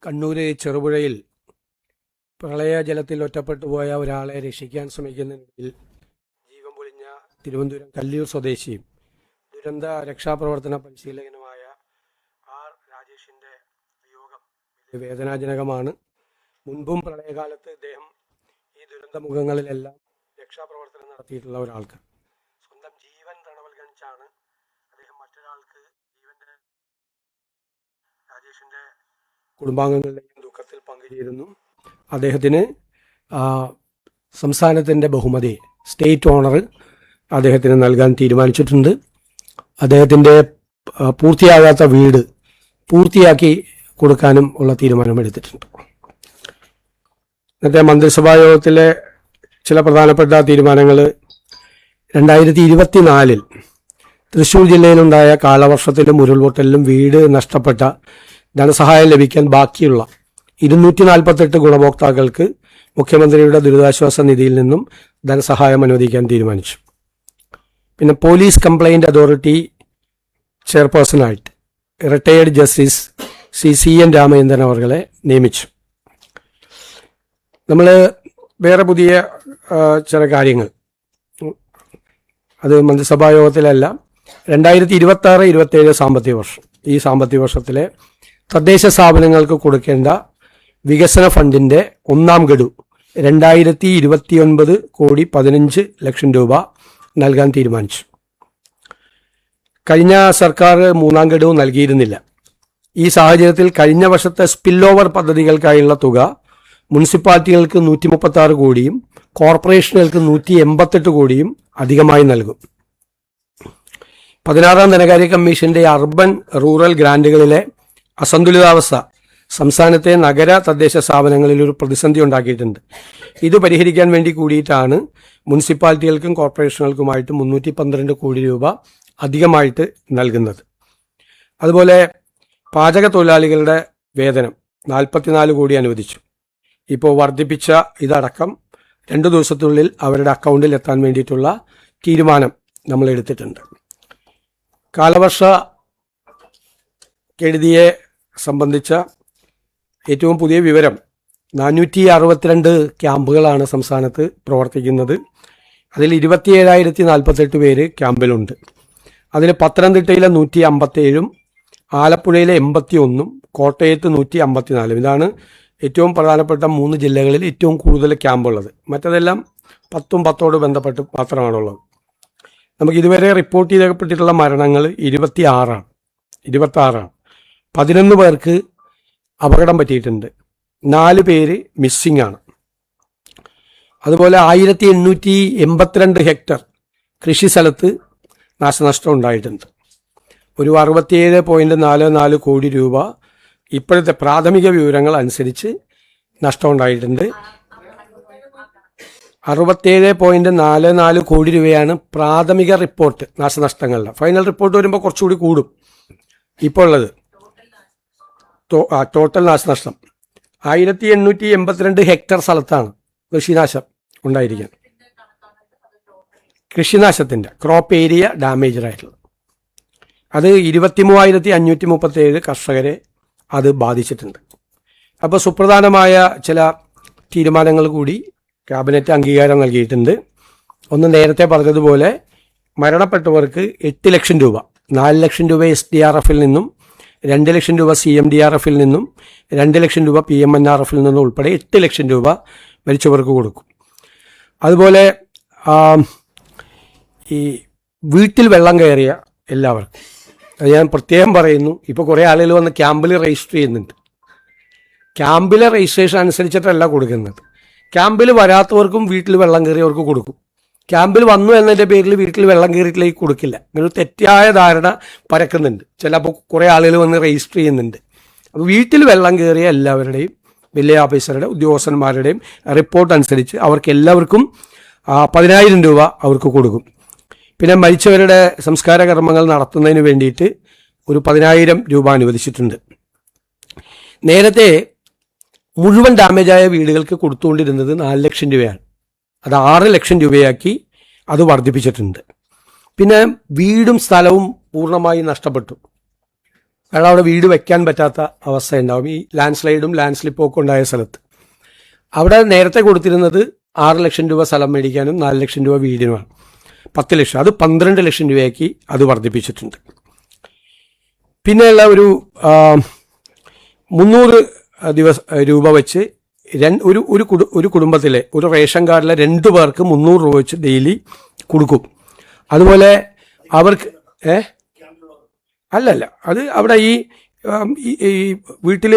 കണ്ണൂര് ചെറുപുഴയിൽ പ്രളയജലത്തിൽ ഒറ്റപ്പെട്ടുപോയ ഒരാളെ രക്ഷിക്കാൻ ശ്രമിക്കുന്നതിൽ ജീവൻ പൊലിഞ്ഞ തിരുവനന്തപുരം കല്ലിയൂർ സ്വദേശിയും ദുരന്ത രക്ഷാപ്രവർത്തന പരിശീലകനുമായ ആർ രാജേഷിൻ്റെ വിയോഗം വലിയ വേദനാജനകമാണ്. മുൻപും പ്രളയകാലത്ത് ഇദ്ദേഹം ഈ ദുരന്തമുഖങ്ങളിലെല്ലാം രക്ഷാപ്രവർത്തനം നടത്തിയിട്ടുള്ള ഒരാൾക്ക് സ്വന്തം ജീവൻ തണവൽഗണിച്ചാണ് അദ്ദേഹം മറ്റൊരാൾക്ക് ജീവൻ്റെ രാജേഷിൻ്റെ കുടുംബാംഗങ്ങളുടെയും ദുഃഖത്തിൽ പങ്കുചേരുന്നു. അദ്ദേഹത്തിന് സംസ്ഥാനത്തിൻ്റെ ബഹുമതി സ്റ്റേറ്റ് ഓണർ അദ്ദേഹത്തിന് നൽകാൻ തീരുമാനിച്ചിട്ടുണ്ട്. അദ്ദേഹത്തിൻ്റെ പൂർത്തിയാകാത്ത വീട് പൂർത്തിയാക്കി കൊടുക്കാനും ഉള്ള തീരുമാനമെടുത്തിട്ടുണ്ട്. ഇന്നത്തെ മന്ത്രിസഭാ യോഗത്തിലെ ചില പ്രധാനപ്പെട്ട തീരുമാനങ്ങൾ 2024 തൃശ്ശൂർ ജില്ലയിലുണ്ടായ കാലവർഷത്തിലും ഉരുൾപൊട്ടലിലും വീട് നഷ്ടപ്പെട്ട ധനസഹായം ലഭിക്കാൻ ബാക്കിയുള്ള 248 ഗുണഭോക്താക്കൾക്ക് മുഖ്യമന്ത്രിയുടെ ദുരിതാശ്വാസ നിധിയിൽ നിന്നും ധനസഹായം അനുവദിക്കാൻ തീരുമാനിച്ചു. പിന്നെ പോലീസ് കംപ്ലയിൻറ്റ് അതോറിറ്റി ചെയർപേഴ്സണായിട്ട് റിട്ടയേർഡ് ജസ്റ്റിസ് CN രാമചന്ദ്രൻ അവരെ നിയമിച്ചു. നമ്മൾ വേറെ പുതിയ ചില കാര്യങ്ങൾ അത് മന്ത്രിസഭാ യോഗത്തിലല്ല, 2026-27 സാമ്പത്തിക വർഷം, ഈ സാമ്പത്തിക വർഷത്തിലെ തദ്ദേശ സ്ഥാപനങ്ങൾക്ക് കൊടുക്കേണ്ട വികസന ഫണ്ടിൻ്റെ ഒന്നാം ഗഡു 2029 കോടി 15 ലക്ഷം രൂപ നൽകാൻ തീരുമാനിച്ചു. കഴിഞ്ഞ സർക്കാർ മൂന്നാം ഗഡു നൽകിയിരുന്നില്ല. ഈ സാഹചര്യത്തിൽ കഴിഞ്ഞ വർഷത്തെ സ്പിൽ ഓവർ പദ്ധതികൾക്കായുള്ള തുക മുനിസിപ്പാലിറ്റികൾക്ക് 136 കോടിയും കോർപ്പറേഷനുകൾക്ക് 188 കോടിയും അധികമായി നൽകും. 16ാം ധനകാര്യ കമ്മീഷന്റെ അർബൻ റൂറൽ ഗ്രാന്റുകളിലെ അസന്തുലിതാവസ്ഥ സംസ്ഥാനത്തെ നഗര തദ്ദേശ സ്ഥാപനങ്ങളിൽ ഒരു പ്രതിസന്ധി ഉണ്ടാക്കിയിട്ടുണ്ട്. ഇത് പരിഹരിക്കാൻ വേണ്ടി കൂടിയിട്ടാണ് മുനിസിപ്പാലിറ്റികൾക്കും കോർപ്പറേഷനുകൾക്കുമായിട്ട് 312 കോടി രൂപ അധികമായിട്ട് നൽകുന്നത്. അതുപോലെ പാചക തൊഴിലാളികളുടെ വേതനം 44 കോടി അനുവദിച്ചു. ഇപ്പോൾ വർദ്ധിപ്പിച്ച ഇതടക്കം 2 ദിവസത്തിനുള്ളിൽ അവരുടെ അക്കൗണ്ടിൽ എത്താൻ വേണ്ടിയിട്ടുള്ള തീരുമാനം നമ്മൾ എടുത്തിട്ടുണ്ട്. കാലവർഷ കെടുതിയെ സംബന്ധിച്ച ഏറ്റവും പുതിയ വിവരം 462 ക്യാമ്പുകളാണ് സംസ്ഥാനത്ത് പ്രവർത്തിക്കുന്നത്. അതിൽ 27,048 പേര് ക്യാമ്പിലുണ്ട്. അതിൽ പത്തനംതിട്ടയിലെ 157, ആലപ്പുഴയിലെ 81, കോട്ടയത്ത് 154. ഇതാണ് ഏറ്റവും പ്രധാനപ്പെട്ട 3 ജില്ലകളിൽ ഏറ്റവും കൂടുതൽ ക്യാമ്പുള്ളത്. മറ്റതെല്ലാം 10 ബന്ധപ്പെട്ട് മാത്രമാണുള്ളത്. നമുക്ക് ഇതുവരെ റിപ്പോർട്ട് ചെയ്യപ്പെട്ടിട്ടുള്ള മരണങ്ങൾ 26 ആണ്. 11 പേർക്ക് അപകടം പറ്റിയിട്ടുണ്ട്. 4 പേര് മിസ്സിംഗ് ആണ്. അതുപോലെ 1882 ഹെക്ടർ കൃഷി സ്ഥലത്ത് നാശനഷ്ടം ഉണ്ടായിട്ടുണ്ട്. ഒരു 67.44 കോടി രൂപ ഇപ്പോഴത്തെ പ്രാഥമിക വിവരങ്ങൾ അനുസരിച്ച് നഷ്ടമുണ്ടായിട്ടുണ്ട്. 67.44 കോടി രൂപയാണ് പ്രാഥമിക റിപ്പോർട്ട് നാശനഷ്ടങ്ങളുടെ. ഫൈനൽ റിപ്പോർട്ട് വരുമ്പോൾ കുറച്ചുകൂടി കൂടും. ഇപ്പോൾ ഉള്ളത് ടോട്ടൽ നാശനഷ്ടം 1882 ഹെക്ടർ സ്ഥലത്താണ് കൃഷിനാശം ഉണ്ടായിരിക്കുന്നത്. കൃഷിനാശത്തിൻ്റെ ക്രോപ്പ് ഏരിയ ഡാമേജ് ആയിട്ടുള്ളത് അത് 23,537 കർഷകരെ അത് ബാധിച്ചിട്ടുണ്ട്. അപ്പോൾ സുപ്രധാനമായ ചില തീരുമാനങ്ങൾ കൂടി ക്യാബിനറ്റ് അംഗീകാരം നൽകിയിട്ടുണ്ട്. ഒന്ന്, നേരത്തെ പറഞ്ഞതുപോലെ മരണപ്പെട്ടവർക്ക് 8 ലക്ഷം രൂപ, 4 ലക്ഷം രൂപ SDRF-ൽ നിന്നും 2 ലക്ഷം രൂപ CMDRF-ൽ നിന്നും 2 ലക്ഷം രൂപ PMNRF-ൽ നിന്നും ഉൾപ്പെടെ 8 ലക്ഷം രൂപ മരിച്ചവർക്ക് കൊടുക്കും. അതുപോലെ ഈ വീട്ടിൽ വെള്ളം കയറിയ എല്ലാവർക്കും, അത് ഞാൻ പ്രത്യേകം പറയുന്നു, ഇപ്പോൾ കുറേ ആളുകൾ വന്ന് ക്യാമ്പിൽ രജിസ്റ്റർ ചെയ്യുന്നുണ്ട്. ക്യാമ്പിലെ രജിസ്ട്രേഷൻ അനുസരിച്ചിട്ടല്ല കൊടുക്കുന്നത്. ക്യാമ്പിൽ വരാത്തവർക്കും വീട്ടിൽ വെള്ളം കയറിയവർക്ക് കൊടുക്കും. ക്യാമ്പിൽ വന്നു എന്നതിൻ്റെ പേരിൽ വീട്ടിൽ വെള്ളം കയറിയിട്ടിലേക്ക് കൊടുക്കില്ല. അങ്ങനെ ഒരു തെറ്റായ ധാരണ പരക്കുന്നുണ്ട്. ചിലപ്പോൾ കുറേ ആളുകൾ വന്ന് രജിസ്റ്റർ ചെയ്യുന്നുണ്ട്. അപ്പോൾ വീട്ടിൽ വെള്ളം കയറിയ എല്ലാവരുടെയും വില്ലേജ് ഓഫീസറുടെ ഉദ്യോഗസ്ഥന്മാരുടെയും റിപ്പോർട്ട് അനുസരിച്ച് അവർക്ക് എല്ലാവർക്കും 10,000 രൂപ അവർക്ക് കൊടുക്കും. പിന്നെ മരിച്ചവരുടെ സംസ്കാര കർമ്മങ്ങൾ നടത്തുന്നതിന് വേണ്ടിയിട്ട് ഒരു 10,000 രൂപ അനുവദിച്ചിട്ടുണ്ട്. നേരത്തെ മുഴുവൻ ഡാമേജായ വീടുകൾക്ക് കൊടുത്തുകൊണ്ടിരുന്നത് 4 ലക്ഷം രൂപയാണ്. അത് 6 ലക്ഷം രൂപയാക്കി അത് വർദ്ധിപ്പിച്ചിട്ടുണ്ട്. പിന്നെ വീടും സ്ഥലവും പൂർണ്ണമായി നഷ്ടപ്പെട്ടു. കാരണം അവിടെ വീട് വെക്കാൻ പറ്റാത്ത അവസ്ഥ ഉണ്ടാവും ഈ ലാൻഡ് സ്ലൈഡും ലാൻഡ് സ്ലിപ്പും ഒക്കെ ഉണ്ടായ സ്ഥലത്ത്. അവിടെ നേരത്തെ കൊടുത്തിരുന്നത് 6 ലക്ഷം രൂപ സ്ഥലം മേടിക്കാനും 4 ലക്ഷം രൂപ വീടിനുമാണ്. 10 ലക്ഷം, അത് 12 ലക്ഷം രൂപയാക്കി അത് വർദ്ധിപ്പിച്ചിട്ടുണ്ട്. പിന്നെയുള്ള ഒരു 300 രൂപ വെച്ച് ഒരു കുടുംബത്തിലെ ഒരു റേഷൻ കാർഡിലെ 2 പേർക്ക് 300 രൂപ വെച്ച് ഡെയിലി കൊടുക്കും. അതുപോലെ അവർക്ക് അല്ലല്ല, അത് അവിടെ ഈ വീട്ടിൽ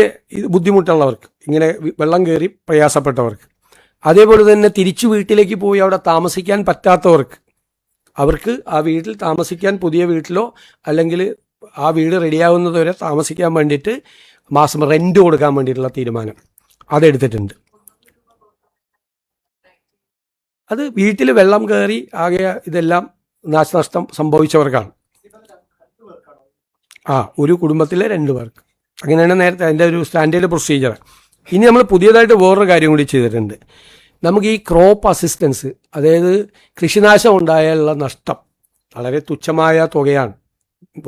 ബുദ്ധിമുട്ടുള്ളവർക്ക്, ഇങ്ങനെ വെള്ളം കയറി പ്രയാസപ്പെട്ടവർക്ക്, അതേപോലെ തന്നെ തിരിച്ചു വീട്ടിലേക്ക് പോയി അവിടെ താമസിക്കാൻ പറ്റാത്തവർക്ക്, അവർക്ക് ആ വീട്ടിൽ താമസിക്കാൻ പുതിയ വീട്ടിലോ അല്ലെങ്കിൽ ആ വീട് റെഡിയാവുന്നതുവരെ താമസിക്കാൻ വേണ്ടിയിട്ട് മാസം റെന്റ് കൊടുക്കാൻ വേണ്ടിയിട്ടുള്ള തീരുമാനം അതെടുത്തിട്ടുണ്ട്. അത് വീട്ടിൽ വെള്ളം കയറി ആകെ ഇതെല്ലാം നാശനഷ്ടം സംഭവിച്ചവർക്കാണ്. ഒരു കുടുംബത്തിലെ 2 പേർക്ക്. അങ്ങനെയാണ് നേരത്തെ അതിൻ്റെ ഒരു സ്റ്റാൻഡേർഡ് പ്രൊസീജിയർ. ഇനി നമ്മൾ പുതിയതായിട്ട് വേറൊരു കാര്യം കൂടി ചെയ്തിട്ടുണ്ട്. നമുക്ക് ഈ ക്രോപ്പ് അസിസ്റ്റൻസ്, അതായത് കൃഷിനാശം ഉണ്ടായാലുള്ള നഷ്ടം വളരെ തുച്ഛമായ തുകയാണ്,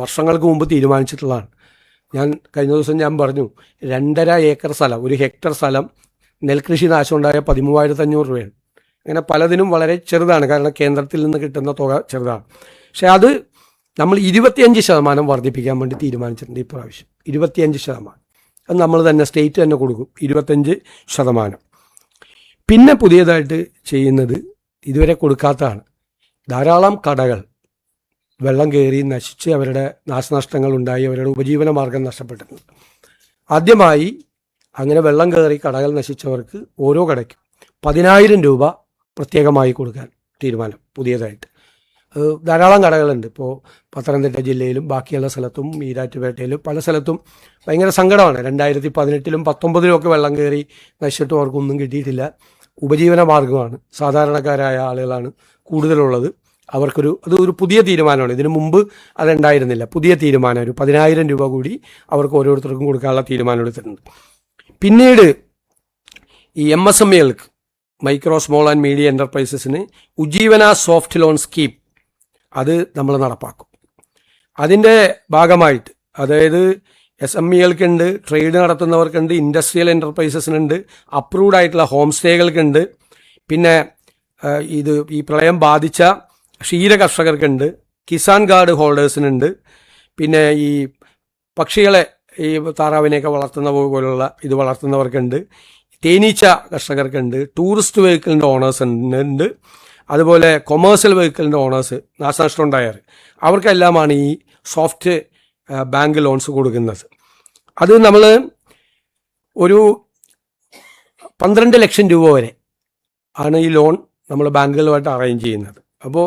വർഷങ്ങൾക്ക് മുമ്പ് തീരുമാനിച്ചിട്ടുള്ളതാണ്. കഴിഞ്ഞ ദിവസം ഞാൻ പറഞ്ഞു 2.5 ഏക്കർ സ്ഥലം, 1 ഹെക്ടർ സ്ഥലം നെൽകൃഷി നാശം ഉണ്ടായ 13,500 രൂപയാണ്. അങ്ങനെ പലതിനും വളരെ ചെറുതാണ്, കാരണം കേന്ദ്രത്തിൽ നിന്ന് കിട്ടുന്ന തുക ചെറുതാണ്. പക്ഷെ അത് നമ്മൾ 25% വർദ്ധിപ്പിക്കാൻ വേണ്ടി തീരുമാനിച്ചിട്ടുണ്ട് ഈ പ്രാവശ്യം. 25%. അത് നമ്മൾ തന്നെ സ്റ്റേറ്റ് തന്നെ കൊടുക്കും, 25%. പിന്നെ പുതിയതായിട്ട് ചെയ്യുന്നത് ഇതുവരെ കൊടുക്കാത്തതാണ്. ധാരാളം കടകൾ വെള്ളം കയറി നശിച്ച് അവരുടെ നാശനഷ്ടങ്ങൾ ഉണ്ടായി, അവരുടെ ഉപജീവന മാർഗം നഷ്ടപ്പെട്ടിട്ടുണ്ട്. ആദ്യമായി അങ്ങനെ വെള്ളം കയറി കടകൾ നശിച്ചവർക്ക് ഓരോ കടയ്ക്കും 10,000 രൂപ പ്രത്യേകമായി കൊടുക്കാൻ തീരുമാനം പുതിയതായിട്ട്. ധാരാളം കടകളുണ്ട്. ഇപ്പോൾ പത്തനംതിട്ട ജില്ലയിലും ബാക്കിയുള്ള സ്ഥലത്തും ഈരാറ്റുപേട്ടയിലും പല സ്ഥലത്തും ഭയങ്കര സങ്കടമാണ്. 2018-ലും 2019-ലും ഒക്കെ വെള്ളം കയറി നശിച്ചിട്ടും അവർക്കൊന്നും കിട്ടിയിട്ടില്ല. ഉപജീവന മാർഗമാണ്, സാധാരണക്കാരായ ആളുകളാണ് കൂടുതലുള്ളത്. അതൊരു പുതിയ തീരുമാനമാണ്. ഇതിനു മുമ്പ് അതുണ്ടായിരുന്നില്ല. പുതിയ തീരുമാനം, ഒരു 10,000 രൂപ കൂടി അവർക്ക് ഓരോരുത്തർക്കും കൊടുക്കാനുള്ള തീരുമാനം എടുത്തിട്ടുണ്ട്. പിന്നീട് ഈ MSMEകൾക്ക്, മൈക്രോ സ്മോൾ ആൻഡ് മീഡിയം എൻ്റർപ്രൈസസിന് ഉജ്ജീവന സോഫ്റ്റ് ലോൺ സ്കീം അത് നമ്മൾ നടപ്പാക്കും. അതിൻ്റെ ഭാഗമായിട്ട്, അതായത് SMEകൾക്കുണ്ട്, ട്രേഡ് നടത്തുന്നവർക്കുണ്ട്, ഇൻഡസ്ട്രിയൽ എൻ്റർപ്രൈസസിനുണ്ട്, അപ്രൂവ്ഡ് ആയിട്ടുള്ള ഹോം സ്റ്റേകൾക്കുണ്ട്, പിന്നെ ഈ പ്രളയം ബാധിച്ച ക്ഷീര കർഷകർക്കുണ്ട്, കിസാൻ കാർഡ് ഹോൾഡേഴ്സിനുണ്ട്, പിന്നെ ഈ പക്ഷികളെ, ഈ താറാവിനെയൊക്കെ വളർത്തുന്ന പോലുള്ള ഇത് വളർത്തുന്നവർക്കുണ്ട്, തേനീച്ച കർഷകർക്കുണ്ട്, ടൂറിസ്റ്റ് വെഹിക്കിളിൻ്റെ ഓണേഴ്സ് ഉണ്ട്, അതുപോലെ കൊമേഴ്സ്യൽ വെഹിക്കിളിൻ്റെ ഓണേഴ്സ് നാശനഷ്ടം ഉണ്ടായാൽ അവർക്കെല്ലാമാണ് ഈ സോഫ്റ്റ് ബാങ്ക് ലോൺസ് കൊടുക്കുന്നത്. അത് നമ്മൾ ഒരു 12 ലക്ഷം രൂപ വരെ ആണ് ഈ ലോൺ നമ്മൾ ബാങ്കുകളുമായിട്ട് അറേഞ്ച് ചെയ്യുന്നത്. അപ്പോൾ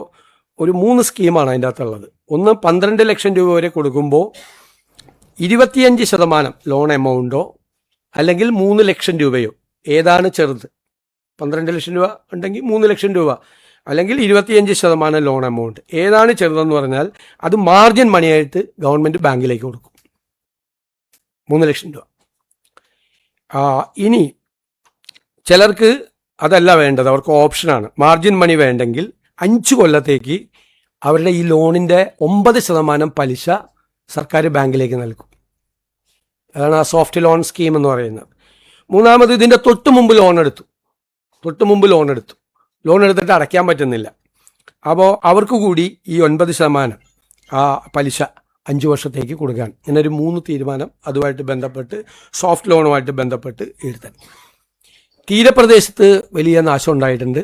ഒരു 3 സ്കീമാണ് അതിൻ്റെ അകത്തുള്ളത്. ഒന്ന് 12 ലക്ഷം രൂപ വരെ കൊടുക്കുമ്പോൾ 25% ലോൺ എമൗണ്ടോ അല്ലെങ്കിൽ 3 ലക്ഷം രൂപയോ, ഏതാണ് ചെറുത്? 12 ലക്ഷം രൂപ ഉണ്ടെങ്കിൽ 3 ലക്ഷം രൂപ, അല്ലെങ്കിൽ 25% ലോൺ എമൗണ്ട്. ഏതാണ് ചെറുതെന്ന് പറഞ്ഞാൽ അത് മാർജിൻ മണിയായിട്ട് ഗവൺമെൻറ് ബാങ്കിലേക്ക് കൊടുക്കും, 3 ലക്ഷം രൂപ. ഇനി ചിലർക്ക് അതല്ല വേണ്ടത്, അവർക്ക് ഓപ്ഷനാണ്. മാർജിൻ മണി വേണ്ടെങ്കിൽ 5 കൊല്ലത്തേക്ക് അവരുടെ ഈ ലോണിൻ്റെ 9% പലിശ സർക്കാർ ബാങ്കിലേക്ക് നൽകും. അതാണ് ആ സോഫ്റ്റ് ലോൺ സ്കീം എന്ന് പറയുന്നത്. മൂന്നാമത്, ഇതിൻ്റെ തൊട്ട് മുമ്പ് ലോൺ എടുത്തു, ലോൺ എടുത്തിട്ട് അടയ്ക്കാൻ പറ്റുന്നില്ല. അപ്പോൾ അവർക്ക് കൂടി ഈ 9% ആ പലിശ 5 വർഷത്തേക്ക് കൊടുക്കാൻ. ഇങ്ങനെ ഒരു 3 തീരുമാനം അതുമായിട്ട് ബന്ധപ്പെട്ട്, സോഫ്റ്റ് ലോണുമായിട്ട് ബന്ധപ്പെട്ട് എടുത്താൽ. തീരപ്രദേശത്ത് വലിയ നാശം ഉണ്ടായിട്ടുണ്ട്.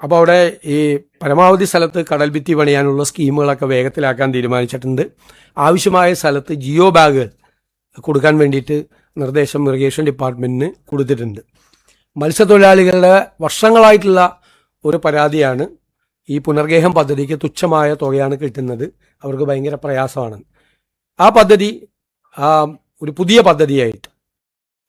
അപ്പോൾ അവിടെ ഈ പരമാവധി സ്ഥലത്ത് കടൽ ഭിത്തി പണിയാനുള്ള സ്കീമുകളൊക്കെ വേഗത്തിലാക്കാൻ തീരുമാനിച്ചിട്ടുണ്ട്. ആവശ്യമായ സ്ഥലത്ത് ജിയോ ബാഗുകൾ കൊടുക്കാൻ വേണ്ടിയിട്ട് നിർദ്ദേശം ഇറിഗേഷൻ ഡിപ്പാർട്ട്മെൻറ്റിന് കൊടുത്തിട്ടുണ്ട്. മത്സ്യത്തൊഴിലാളികളുടെ വർഷങ്ങളായിട്ടുള്ള ഒരു പരാതിയാണ് ഈ പുനർഗേഹം പദ്ധതിക്ക് തുച്ഛമായ തുകയാണ് കിട്ടുന്നത്, അവർക്ക് ഭയങ്കര പ്രയാസമാണ്. ആ പദ്ധതി ഒരു പുതിയ പദ്ധതിയായിട്ട്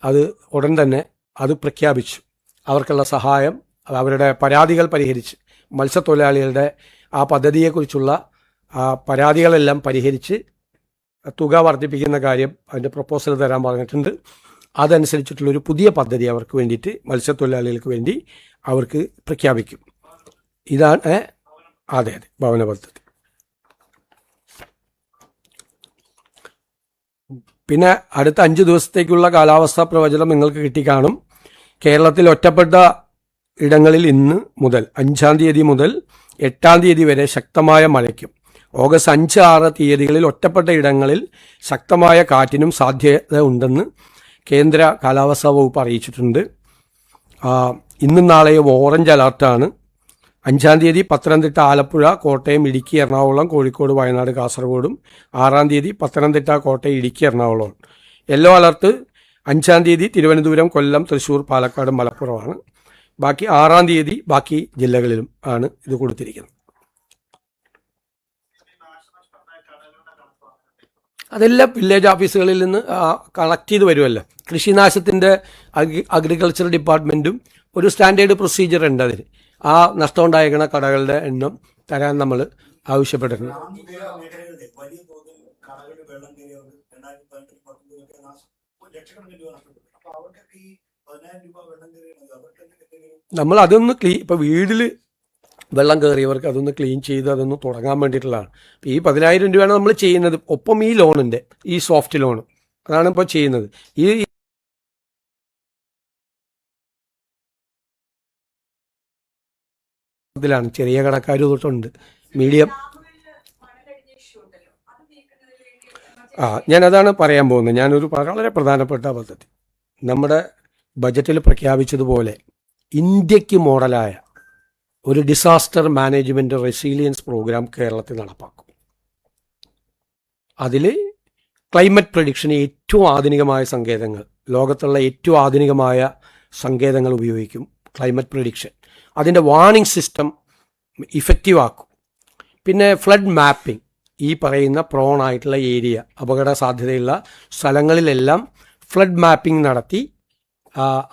അത് ഉടൻ തന്നെ അത് പ്രഖ്യാപിച്ചു. അവർക്കുള്ള സഹായം, അവരുടെ പരാതികൾ പരിഹരിച്ച്, മത്സ്യത്തൊഴിലാളികളുടെ ആ പദ്ധതിയെക്കുറിച്ചുള്ള പരാതികളെല്ലാം പരിഹരിച്ച് തുക വർദ്ധിപ്പിക്കുന്ന കാര്യം അതിൻ്റെ പ്രപ്പോസൽ തരാൻ പറഞ്ഞിട്ടുണ്ട്. അതനുസരിച്ചിട്ടുള്ളൊരു പുതിയ പദ്ധതി അവർക്ക് വേണ്ടിയിട്ട്, മത്സ്യത്തൊഴിലാളികൾക്ക് വേണ്ടി അവർക്ക് പ്രഖ്യാപിക്കും. ഇതാണ് അതെ ഭവന പദ്ധതി. പിന്നെ അടുത്ത 5 ദിവസത്തേക്കുള്ള കാലാവസ്ഥാ പ്രവചനം നിങ്ങൾക്ക് കിട്ടിക്കാണും. കേരളത്തിൽ ഒറ്റപ്പെട്ട ഇടങ്ങളിൽ ഇന്ന് മുതൽ 5-ാം തീയതി മുതൽ 8-ാം തീയതി വരെ ശക്തമായ മഴയ്ക്കും ഓഗസ്റ്റ് 5-6 തീയതികളിൽ ഒറ്റപ്പെട്ട ഇടങ്ങളിൽ ശക്തമായ കാറ്റിനും സാധ്യത ഉണ്ടെന്ന് കേന്ദ്ര കാലാവസ്ഥാ വകുപ്പ് അറിയിച്ചിട്ടുണ്ട്. ഇന്നും നാളെയും ഓറഞ്ച് അലർട്ടാണ്. 5-ാം തീയതി പത്തനംതിട്ട, ആലപ്പുഴ, കോട്ടയം, ഇടുക്കി, എറണാകുളം, കോഴിക്കോട്, വയനാട്, കാസർഗോഡും 6-ാം തീയതി പത്തനംതിട്ട, കോട്ടയം, ഇടുക്കി, എറണാകുളവും. യെല്ലോ അലർട്ട് 5-ാം തീയതി തിരുവനന്തപുരം, കൊല്ലം, തൃശ്ശൂർ, പാലക്കാട്, മലപ്പുറമാണ്. ബാക്കി 6-ാം തീയതി ബാക്കി ജില്ലകളിലും ആണ് ഇത് കൊടുത്തിരിക്കുന്നത്. അതെല്ലാം വില്ലേജ് ഓഫീസുകളിൽ നിന്ന് കളക്ട് ചെയ്ത് വരുമല്ലോ. കൃഷിനാശത്തിൻ്റെ അഗ്രികൾച്ചർ ഡിപ്പാർട്ട്മെൻറ്റും ഒരു സ്റ്റാൻഡേർഡ് പ്രൊസീജിയർ ഉണ്ട്. അതിന് ആ നഷ്ടമുണ്ടായിരിക്കുന്ന കടകളുടെ എണ്ണം തരാൻ നമ്മൾ ആവശ്യപ്പെട്ടിട്ടുണ്ട്. നമ്മൾ അതൊന്ന് ഇപ്പോൾ വീട്ടിൽ വെള്ളം കയറിയവർക്ക് അതൊന്ന് ക്ലീൻ ചെയ്ത് അതൊന്ന് തുടങ്ങാൻ വേണ്ടിയിട്ടുള്ളതാണ്. ഈ 10,000 രൂപയാണ് നമ്മൾ ചെയ്യുന്നത്. ഒപ്പം ഈ ലോണിൻ്റെ ഈ സോഫ്റ്റ് ലോൺ അതാണ് ഇപ്പോൾ ചെയ്യുന്നത്. ഈ ഇതിലാണ് ചെറിയ കടക്കാർ തൊട്ടുണ്ട് മീഡിയം. ഞാനതാണ് പറയാൻ പോകുന്നത്. ഞാനൊരു വളരെ പ്രധാനപ്പെട്ട പദ്ധതി നമ്മുടെ ബജറ്റിൽ പ്രഖ്യാപിച്ചതുപോലെ ഇന്ത്യക്ക് മോഡലായ ഒരു ഡിസാസ്റ്റർ മാനേജ്മെൻറ്റ് റെസീലിയൻസ് പ്രോഗ്രാം കേരളത്തിൽ നടപ്പാക്കും. അതിൽ ക്ലൈമറ്റ് പ്രഡിക്ഷന് ഏറ്റവും ആധുനികമായ സങ്കേതങ്ങൾ, ലോകത്തുള്ള ഏറ്റവും ആധുനികമായ സങ്കേതങ്ങൾ ഉപയോഗിക്കും. ക്ലൈമറ്റ് പ്രഡിക്ഷൻ, അതിൻ്റെ വാർണിംഗ് സിസ്റ്റം ഇഫക്റ്റീവ് ആക്കും. പിന്നെ ഫ്ലഡ് മാപ്പിംഗ്, ഈ പറയുന്ന പ്രോൺ ആയിട്ടുള്ള ഏരിയ, അപകട സാധ്യതയുള്ള സ്ഥലങ്ങളിലെല്ലാം ഫ്ലഡ് മാപ്പിംഗ് നടത്തി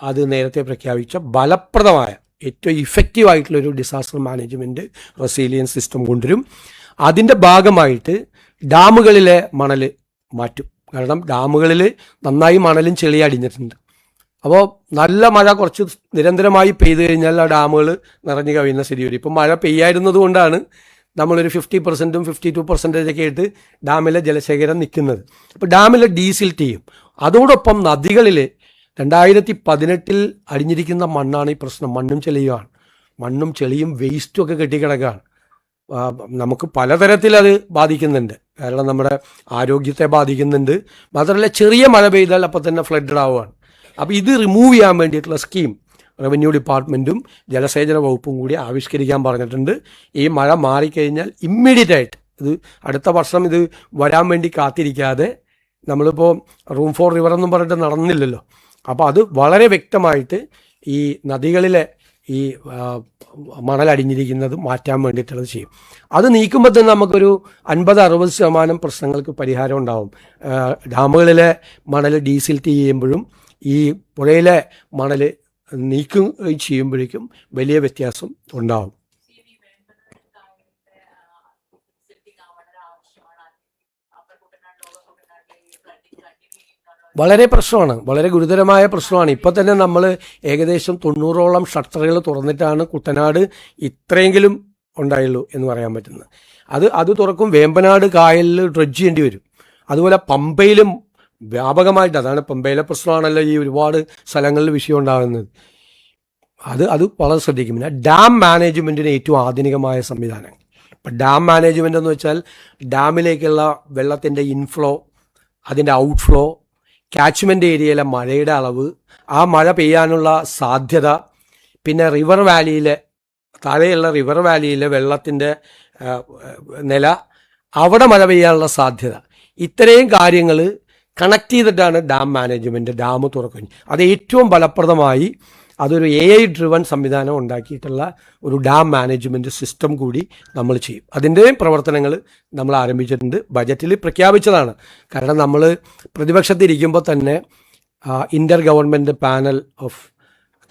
അത് നേരത്തെ പ്രഖ്യാപിച്ച ഫലപ്രദമായ ഏറ്റവും ഇഫക്റ്റീവ് ആയിട്ടുള്ളൊരു ഡിസാസ്റ്റർ മാനേജ്മെൻറ്റ് റെസീലിയൻസ് സിസ്റ്റം കൊണ്ടുവരും. അതിൻ്റെ ഭാഗമായിട്ട് ഡാമുകളിലെ മണൽ മാറ്റും. കാരണം ഡാമുകളിൽ നന്നായി മണലും ചെളി അടിഞ്ഞിട്ടുണ്ട്. അപ്പോൾ നല്ല മഴ കുറച്ച് നിരന്തരമായി പെയ്തു കഴിഞ്ഞാൽ ആ ഡാമുകൾ നിറഞ്ഞു കവിയുന്ന സ്ഥിതി വരും. ഇപ്പം മഴ പെയ്യായിരുന്നത് കൊണ്ടാണ് നമ്മളൊരു 50%, 52% ഒക്കെ ആയിട്ട് ഡാമിലെ ജലശേഖരം നിൽക്കുന്നത്. അപ്പോൾ ഡാമിലെ ഡീസിൽറ്റ് ചെയ്യും. അതോടൊപ്പം നദികളിൽ 2018 അടിഞ്ഞിരിക്കുന്ന മണ്ണാണ് ഈ പ്രശ്നം. മണ്ണും ചെളിയുമാണ്. മണ്ണും ചെളിയും വേസ്റ്റും ഒക്കെ കെട്ടിക്കിടക്കുകയാണ്. നമുക്ക് പലതരത്തിൽ അത് ബാധിക്കുന്നുണ്ട്. കാരണം നമ്മുടെ ആരോഗ്യത്തെ ബാധിക്കുന്നുണ്ട്. മാത്രമല്ല ചെറിയ മഴ പെയ്താൽ അപ്പം തന്നെ ഫ്ലഡ് ആവുകയാണ്. അപ്പോൾ ഇത് റിമൂവ് ചെയ്യാൻ വേണ്ടിയിട്ടുള്ള സ്കീം റവന്യൂ ഡിപ്പാർട്ട്മെൻറ്റും ജലസേചന വകുപ്പും കൂടി ആവിഷ്കരിക്കാൻ പറഞ്ഞിട്ടുണ്ട്. ഈ മഴ മാറിക്കഴിഞ്ഞാൽ ഇമ്മീഡിയറ്റ് ആയിട്ട്, ഇത് അടുത്ത വർഷം ഇത് വരാൻ വേണ്ടി കാത്തിരിക്കാതെ, നമ്മളിപ്പോൾ റൂം ഫോർ റിവർ എന്നും പറഞ്ഞിട്ട് നടന്നില്ലല്ലോ. അപ്പോൾ അത് വളരെ വ്യക്തമായിട്ട് ഈ നദികളിലെ ഈ മണലടിഞ്ഞിരിക്കുന്നത് മാറ്റാൻ വേണ്ടിയിട്ടുള്ളത് ചെയ്യും. അത് നീക്കുമ്പോൾ തന്നെ നമുക്കൊരു 50-60% പ്രശ്നങ്ങൾക്ക് പരിഹാരം ഉണ്ടാവും. ഡാമുകളിലെ മണൽ ഡീസിൽറ്റ് ചെയ്യുമ്പോഴും ഈ പുഴയിലെ മണൽ നീക്കുകയും ചെയ്യുമ്പോഴേക്കും വലിയ വ്യത്യാസം ഉണ്ടാവും. വളരെ പ്രശ്നമാണ്, വളരെ ഗുരുതരമായ പ്രശ്നമാണ്. ഇപ്പം തന്നെ നമ്മൾ ഏകദേശം 90ഓളം ഷട്ടറുകൾ തുറന്നിട്ടാണ് കുട്ടനാട് ഇത്രയെങ്കിലും ഉണ്ടായുള്ളൂ എന്ന് പറയാൻ പറ്റുന്നത്. അത് തുറക്കും. വേമ്പനാട് കായലിൽ ഡ്രഡ്ജ് ചെയ്യേണ്ടി വരും. അതുപോലെ പമ്പയിലും വ്യാപകമായിട്ട്, അതാണ് പമ്പയിലെ പ്രശ്നമാണല്ലോ ഈ ഒരുപാട് സ്ഥലങ്ങളിൽ വിഷയം ഉണ്ടാകുന്നത്. അത് വളരെ ശ്രദ്ധിക്കും. പിന്നെ ഡാം മാനേജ്മെൻറ്റിന് ഏറ്റവും ആധുനികമായ സംവിധാനങ്ങൾ. ഇപ്പം ഡാം മാനേജ്മെൻ്റ് എന്ന് വെച്ചാൽ ഡാമിലേക്കുള്ള വെള്ളത്തിൻ്റെ ഇൻഫ്ലോ, അതിൻ്റെ ഔട്ട്ഫ്ലോ, കാച്ച്മെൻ്റ് ഏരിയയിലെ മഴയുടെ അളവ്, ആ മഴ പെയ്യാനുള്ള സാധ്യത, പിന്നെ റിവർ വാലിയിലെ താഴെയുള്ള റിവർ വാലിയിലെ വെള്ളത്തിൻ്റെ നില, അവിടെ മഴ പെയ്യാനുള്ള സാധ്യത, ഇത്രയും കാര്യങ്ങൾ കണക്ട് ചെയ്തിട്ടാണ് ഡാം മാനേജ്മെൻറ്റ് ഡാം തുറക്കുന്നത്. അത് ഏറ്റവും ഫലപ്രദമായി അതൊരു AI ഡ്രിവൺ സംവിധാനം ഉണ്ടാക്കിയിട്ടുള്ള ഒരു ഡാം മാനേജ്മെൻറ്റ് സിസ്റ്റം കൂടി നമ്മൾ ചെയ്യും. അതിൻ്റെയും പ്രവർത്തനങ്ങൾ നമ്മൾ ആരംഭിച്ചിട്ടുണ്ട്. ബജറ്റിൽ പ്രഖ്യാപിച്ചതാണ്. കാരണം നമ്മൾ പ്രതിപക്ഷത്തിരിക്കുമ്പോൾ തന്നെ ഇൻ്റർ ഗവൺമെൻറ് പാനൽ ഓഫ്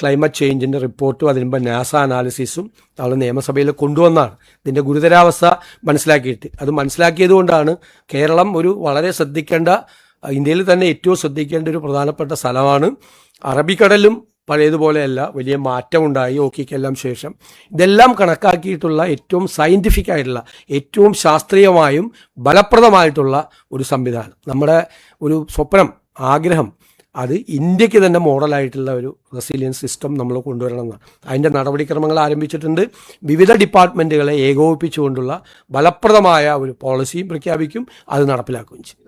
ക്ലൈമറ്റ് ചേഞ്ചിൻ്റെ റിപ്പോർട്ടും അതിനുമ്പോൾ നാസ അനാലിസിസും നമ്മൾ നിയമസഭയിൽ കൊണ്ടുവന്നാണ്. ഇതിൻ്റെ ഗുരുതരാവസ്ഥ മനസ്സിലാക്കിയിട്ട്, അത് മനസ്സിലാക്കിയത് കൊണ്ടാണ് കേരളം ഒരു വളരെ ശ്രദ്ധിക്കേണ്ട, ഇന്ത്യയിൽ തന്നെ ഏറ്റവും ശ്രദ്ധിക്കേണ്ട ഒരു പ്രധാനപ്പെട്ട സ്ഥലമാണ്. അറബിക്കടലും പഴയതുപോലെയല്ല, വലിയ മാറ്റമുണ്ടായി ഹോക്കിക്കെല്ലാം ശേഷം. ഇതെല്ലാം കണക്കാക്കിയിട്ടുള്ള ഏറ്റവും സയൻറ്റിഫിക് ആയിട്ടുള്ള, ഏറ്റവും ശാസ്ത്രീയമായും ഫലപ്രദമായിട്ടുള്ള ഒരു സംവിധാനം, നമ്മുടെ ഒരു സ്വപ്നം, ആഗ്രഹം, അത് ഇന്ത്യക്ക് തന്നെ മോഡലായിട്ടുള്ള ഒരു റെസിലിയൻസ് സിസ്റ്റം നമ്മൾ കൊണ്ടുവരണമെന്നാണ്. അതിൻ്റെ നടപടിക്രമങ്ങൾ ആരംഭിച്ചിട്ടുണ്ട്. വിവിധ ഡിപ്പാർട്ട്മെൻറ്റുകളെ ഏകോപിപ്പിച്ചുകൊണ്ടുള്ള ഫലപ്രദമായ ഒരു പോളിസിയും പ്രഖ്യാപിക്കും, അത് നടപ്പിലാക്കുകയും ചെയ്യും.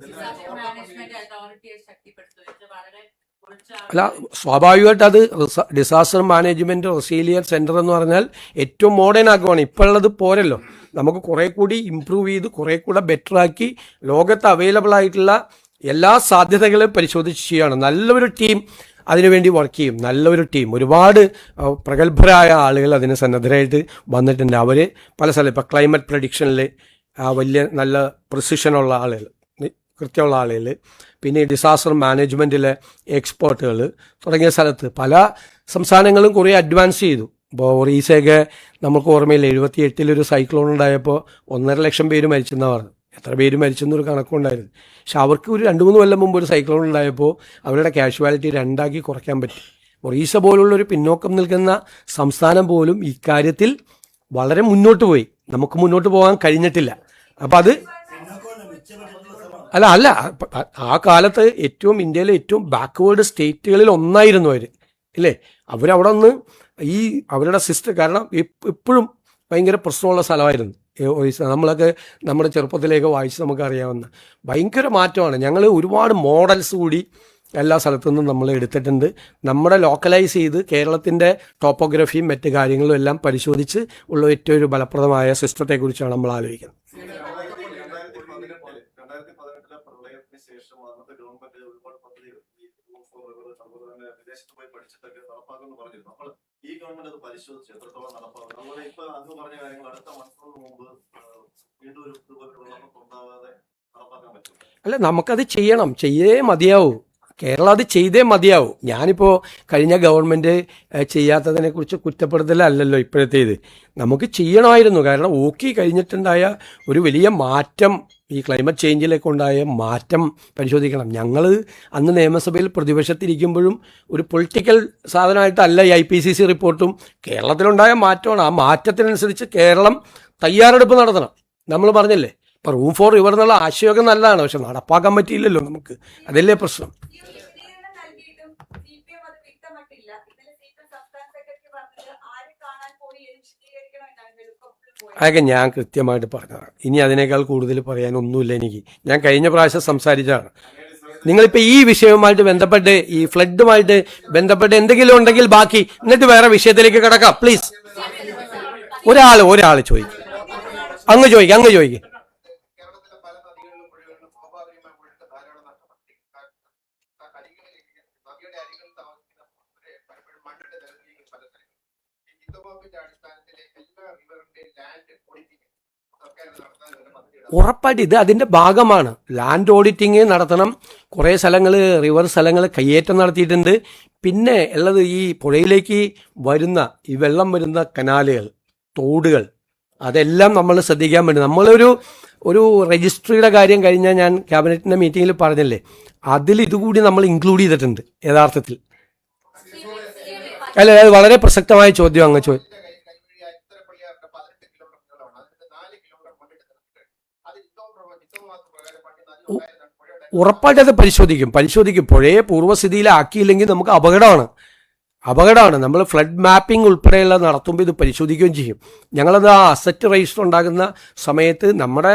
അല്ല, സ്വാഭാവികമായിട്ട് അത് ഡിസാസ്റ്റർ മാനേജ്മെൻറ്റ് റെസിലിയൻസ് സെൻറ്റർ എന്ന് പറഞ്ഞാൽ ഏറ്റവും മോഡേൺ ആക്കുവാണ്. ഇപ്പോഴുള്ളത് പോരല്ലോ, നമുക്ക് കുറേ കൂടി ഇമ്പ്രൂവ് ചെയ്ത് കുറേ കൂടെ ബെറ്ററാക്കി ലോകത്ത് അവൈലബിൾ ആയിട്ടുള്ള എല്ലാ സാധ്യതകളും പരിശോധിച്ച് ചെയ്യുകയാണ്. നല്ലൊരു ടീം അതിനുവേണ്ടി വർക്ക് ചെയ്യും. നല്ലൊരു ടീം, ഒരുപാട് പ്രഗത്ഭരായ ആളുകൾ അതിന് സന്നദ്ധരായിട്ട് വന്നിട്ടുണ്ട്. അവർ പല സ്ഥലം, ഇപ്പോൾ ക്ലൈമറ്റ് പ്രഡിക്ഷനിൽ വലിയ നല്ല പ്രിസിഷനുള്ള ആളുകൾ, കൃത്യമുള്ള ആളുകൾ, പിന്നെ ഡിസാസ്റ്റർ മാനേജ്മെൻറ്റിലെ എക്സ്പേർട്ടുകൾ തുടങ്ങിയ സ്ഥലത്ത് പല സംസ്ഥാനങ്ങളും കുറേ അഡ്വാൻസ് ചെയ്തു. ഇപ്പോൾ ഒറീസയൊക്കെ നമുക്ക് ഓർമ്മയില്ല, 78 സൈക്ലോൺ ഉണ്ടായപ്പോൾ 1.5 ലക്ഷം പേര് മരിച്ചെന്നാണ് പറഞ്ഞത്. എത്ര പേര് മരിച്ചെന്നൊരു കണക്കുണ്ടായിരുന്നു. പക്ഷെ അവർക്ക് ഒരു 2-3 കൊല്ലം മുമ്പ് ഒരു സൈക്ലോൺ ഉണ്ടായപ്പോൾ അവരുടെ കാഷ്വാലിറ്റി 2 കുറയ്ക്കാൻ പറ്റി. ഒറീസ പോലുള്ളൊരു പിന്നോക്കം നിൽക്കുന്ന സംസ്ഥാനം പോലും ഇക്കാര്യത്തിൽ വളരെ മുന്നോട്ട് പോയി. നമുക്ക് മുന്നോട്ട് പോകാൻ കഴിഞ്ഞിട്ടില്ല. അപ്പം അത് അല്ല ആ കാലത്ത് ഏറ്റവും ഇന്ത്യയിലെ ഏറ്റവും ബാക്ക്വേർഡ് സ്റ്റേറ്റുകളിൽ ഒന്നായിരുന്നു അവർ, ഇല്ലേ? അവരവിടെ നിന്ന് ഈ അവരുടെ സിസ്റ്റം, കാരണം ഇപ്പോഴും ഭയങ്കര പ്രശ്നമുള്ള സ്ഥലമായിരുന്നു ഒറീസ. നമ്മളൊക്കെ നമ്മുടെ ചെറുപ്പത്തിലേക്ക് വായിച്ച് നമുക്കറിയാവുന്ന ഭയങ്കര മാറ്റമാണ്. ഞങ്ങൾ ഒരുപാട് മോഡൽസ് കൂടി എല്ലാ സ്ഥലത്തു നിന്നും നമ്മൾ എടുത്തിട്ടുണ്ട്. നമ്മുടെ ലോക്കലൈസ് ചെയ്ത് കേരളത്തിൻ്റെ ടോപ്പോഗ്രഫിയും മറ്റ് കാര്യങ്ങളും എല്ലാം പരിശോധിച്ച് ഉള്ള ഏറ്റവും ഒരു ഫലപ്രദമായ സിസ്റ്റത്തെക്കുറിച്ചാണ് നമ്മൾ ആലോചിക്കുന്നത്. അല്ല, നമുക്കത് ചെയ്യണം, ചെയ്യേ മതിയാവൂ. കേരളം അത് ചെയ്തേ മതിയാവും. ഞാനിപ്പോൾ കഴിഞ്ഞ ഗവൺമെൻറ് ചെയ്യാത്തതിനെക്കുറിച്ച് കുറ്റപ്പെടുത്തലല്ലോ ഇപ്പോഴത്തേത്. നമുക്ക് ചെയ്യണമായിരുന്നു. കാരണം ഹോക്കി കഴിഞ്ഞിട്ടുണ്ടായ ഒരു വലിയ മാറ്റം, ഈ ക്ലൈമറ്റ് ചേഞ്ചിലേക്ക് ഉണ്ടായ മാറ്റം പരിശോധിക്കണം. ഞങ്ങൾ അന്ന് നിയമസഭയിൽ പ്രതിപക്ഷത്തിരിക്കുമ്പോഴും ഒരു പൊളിറ്റിക്കൽ സാധനമായിട്ടല്ല ഈ IPCC റിപ്പോർട്ടും. കേരളത്തിലുണ്ടായ മാറ്റമാണ്. ആ മാറ്റത്തിനനുസരിച്ച് കേരളം തയ്യാറെടുപ്പ് നടത്തണം. നമ്മൾ പറഞ്ഞില്ലേ, ഇപ്പോൾ റൂം ഫോർ റിവർ എന്നുള്ള ആശയമൊക്കെ നല്ലതാണ്, പക്ഷെ നടപ്പാക്കാൻ പറ്റിയില്ലല്ലോ നമുക്ക്. അതല്ലേ പ്രശ്നം. അതൊക്കെ ഞാൻ കൃത്യമായിട്ട് പറഞ്ഞതാണ്. ഇനി അതിനേക്കാൾ കൂടുതൽ പറയാനൊന്നുമില്ല എനിക്ക്. ഞാൻ കഴിഞ്ഞ പ്രാവശ്യം സംസാരിച്ചതാണ്. നിങ്ങളിപ്പോൾ ഈ വിഷയവുമായിട്ട് ബന്ധപ്പെട്ട്, ഈ ഫ്ലഡുമായിട്ട് ബന്ധപ്പെട്ട് എന്തെങ്കിലും ഉണ്ടെങ്കിൽ ബാക്കി, എന്നിട്ട് വേറെ വിഷയത്തിലേക്ക് കിടക്കാം പ്ലീസ്. ഒരാൾ ചോദിക്കും, അങ്ങ് ചോദിക്കും. ഉറപ്പായിട്ട് ഇത് അതിൻ്റെ ഭാഗമാണ്. ലാൻഡ് ഓഡിറ്റിങ് നടത്തണം. കുറേ സ്ഥലങ്ങൾ, റിവർ സ്ഥലങ്ങൾ കയ്യേറ്റം നടത്തിയിട്ടുണ്ട്. പിന്നെ ഉള്ളത് ഈ പുഴയിലേക്ക് വരുന്ന ഈ വെള്ളം വരുന്ന കനാലുകൾ, തോടുകൾ, അതെല്ലാം നമ്മൾ ശ്രദ്ധിക്കാൻ വേണ്ടി ഒരു രജിസ്ട്രിയുടെ കാര്യം കഴിഞ്ഞാൽ ഞാൻ ക്യാബിനറ്റിൻ്റെ മീറ്റിങ്ങിൽ പറഞ്ഞില്ലേ, അതിൽ ഇതുകൂടി നമ്മൾ ഇൻക്ലൂഡ് ചെയ്തിട്ടുണ്ട് യഥാർത്ഥത്തിൽ. അല്ല, അത് വളരെ പ്രസക്തമായ ചോദ്യം അങ്ങ് ചോദിച്ചു. ഉറപ്പായിട്ട് അത് പരിശോധിക്കും. പുഴയെ പൂർവ്വസ്ഥിതിയിലാക്കിയില്ലെങ്കിൽ നമുക്ക് അപകടമാണ്. നമ്മൾ ഫ്ലഡ് മാപ്പിംഗ് ഉൾപ്പെടെയുള്ള നടത്തുമ്പോൾ ഇത് പരിശോധിക്കുകയും ചെയ്യും. ഞങ്ങളത് ആ അസറ്റ് രജിസ്റ്റർ ഉണ്ടാകുന്ന സമയത്ത് നമ്മുടെ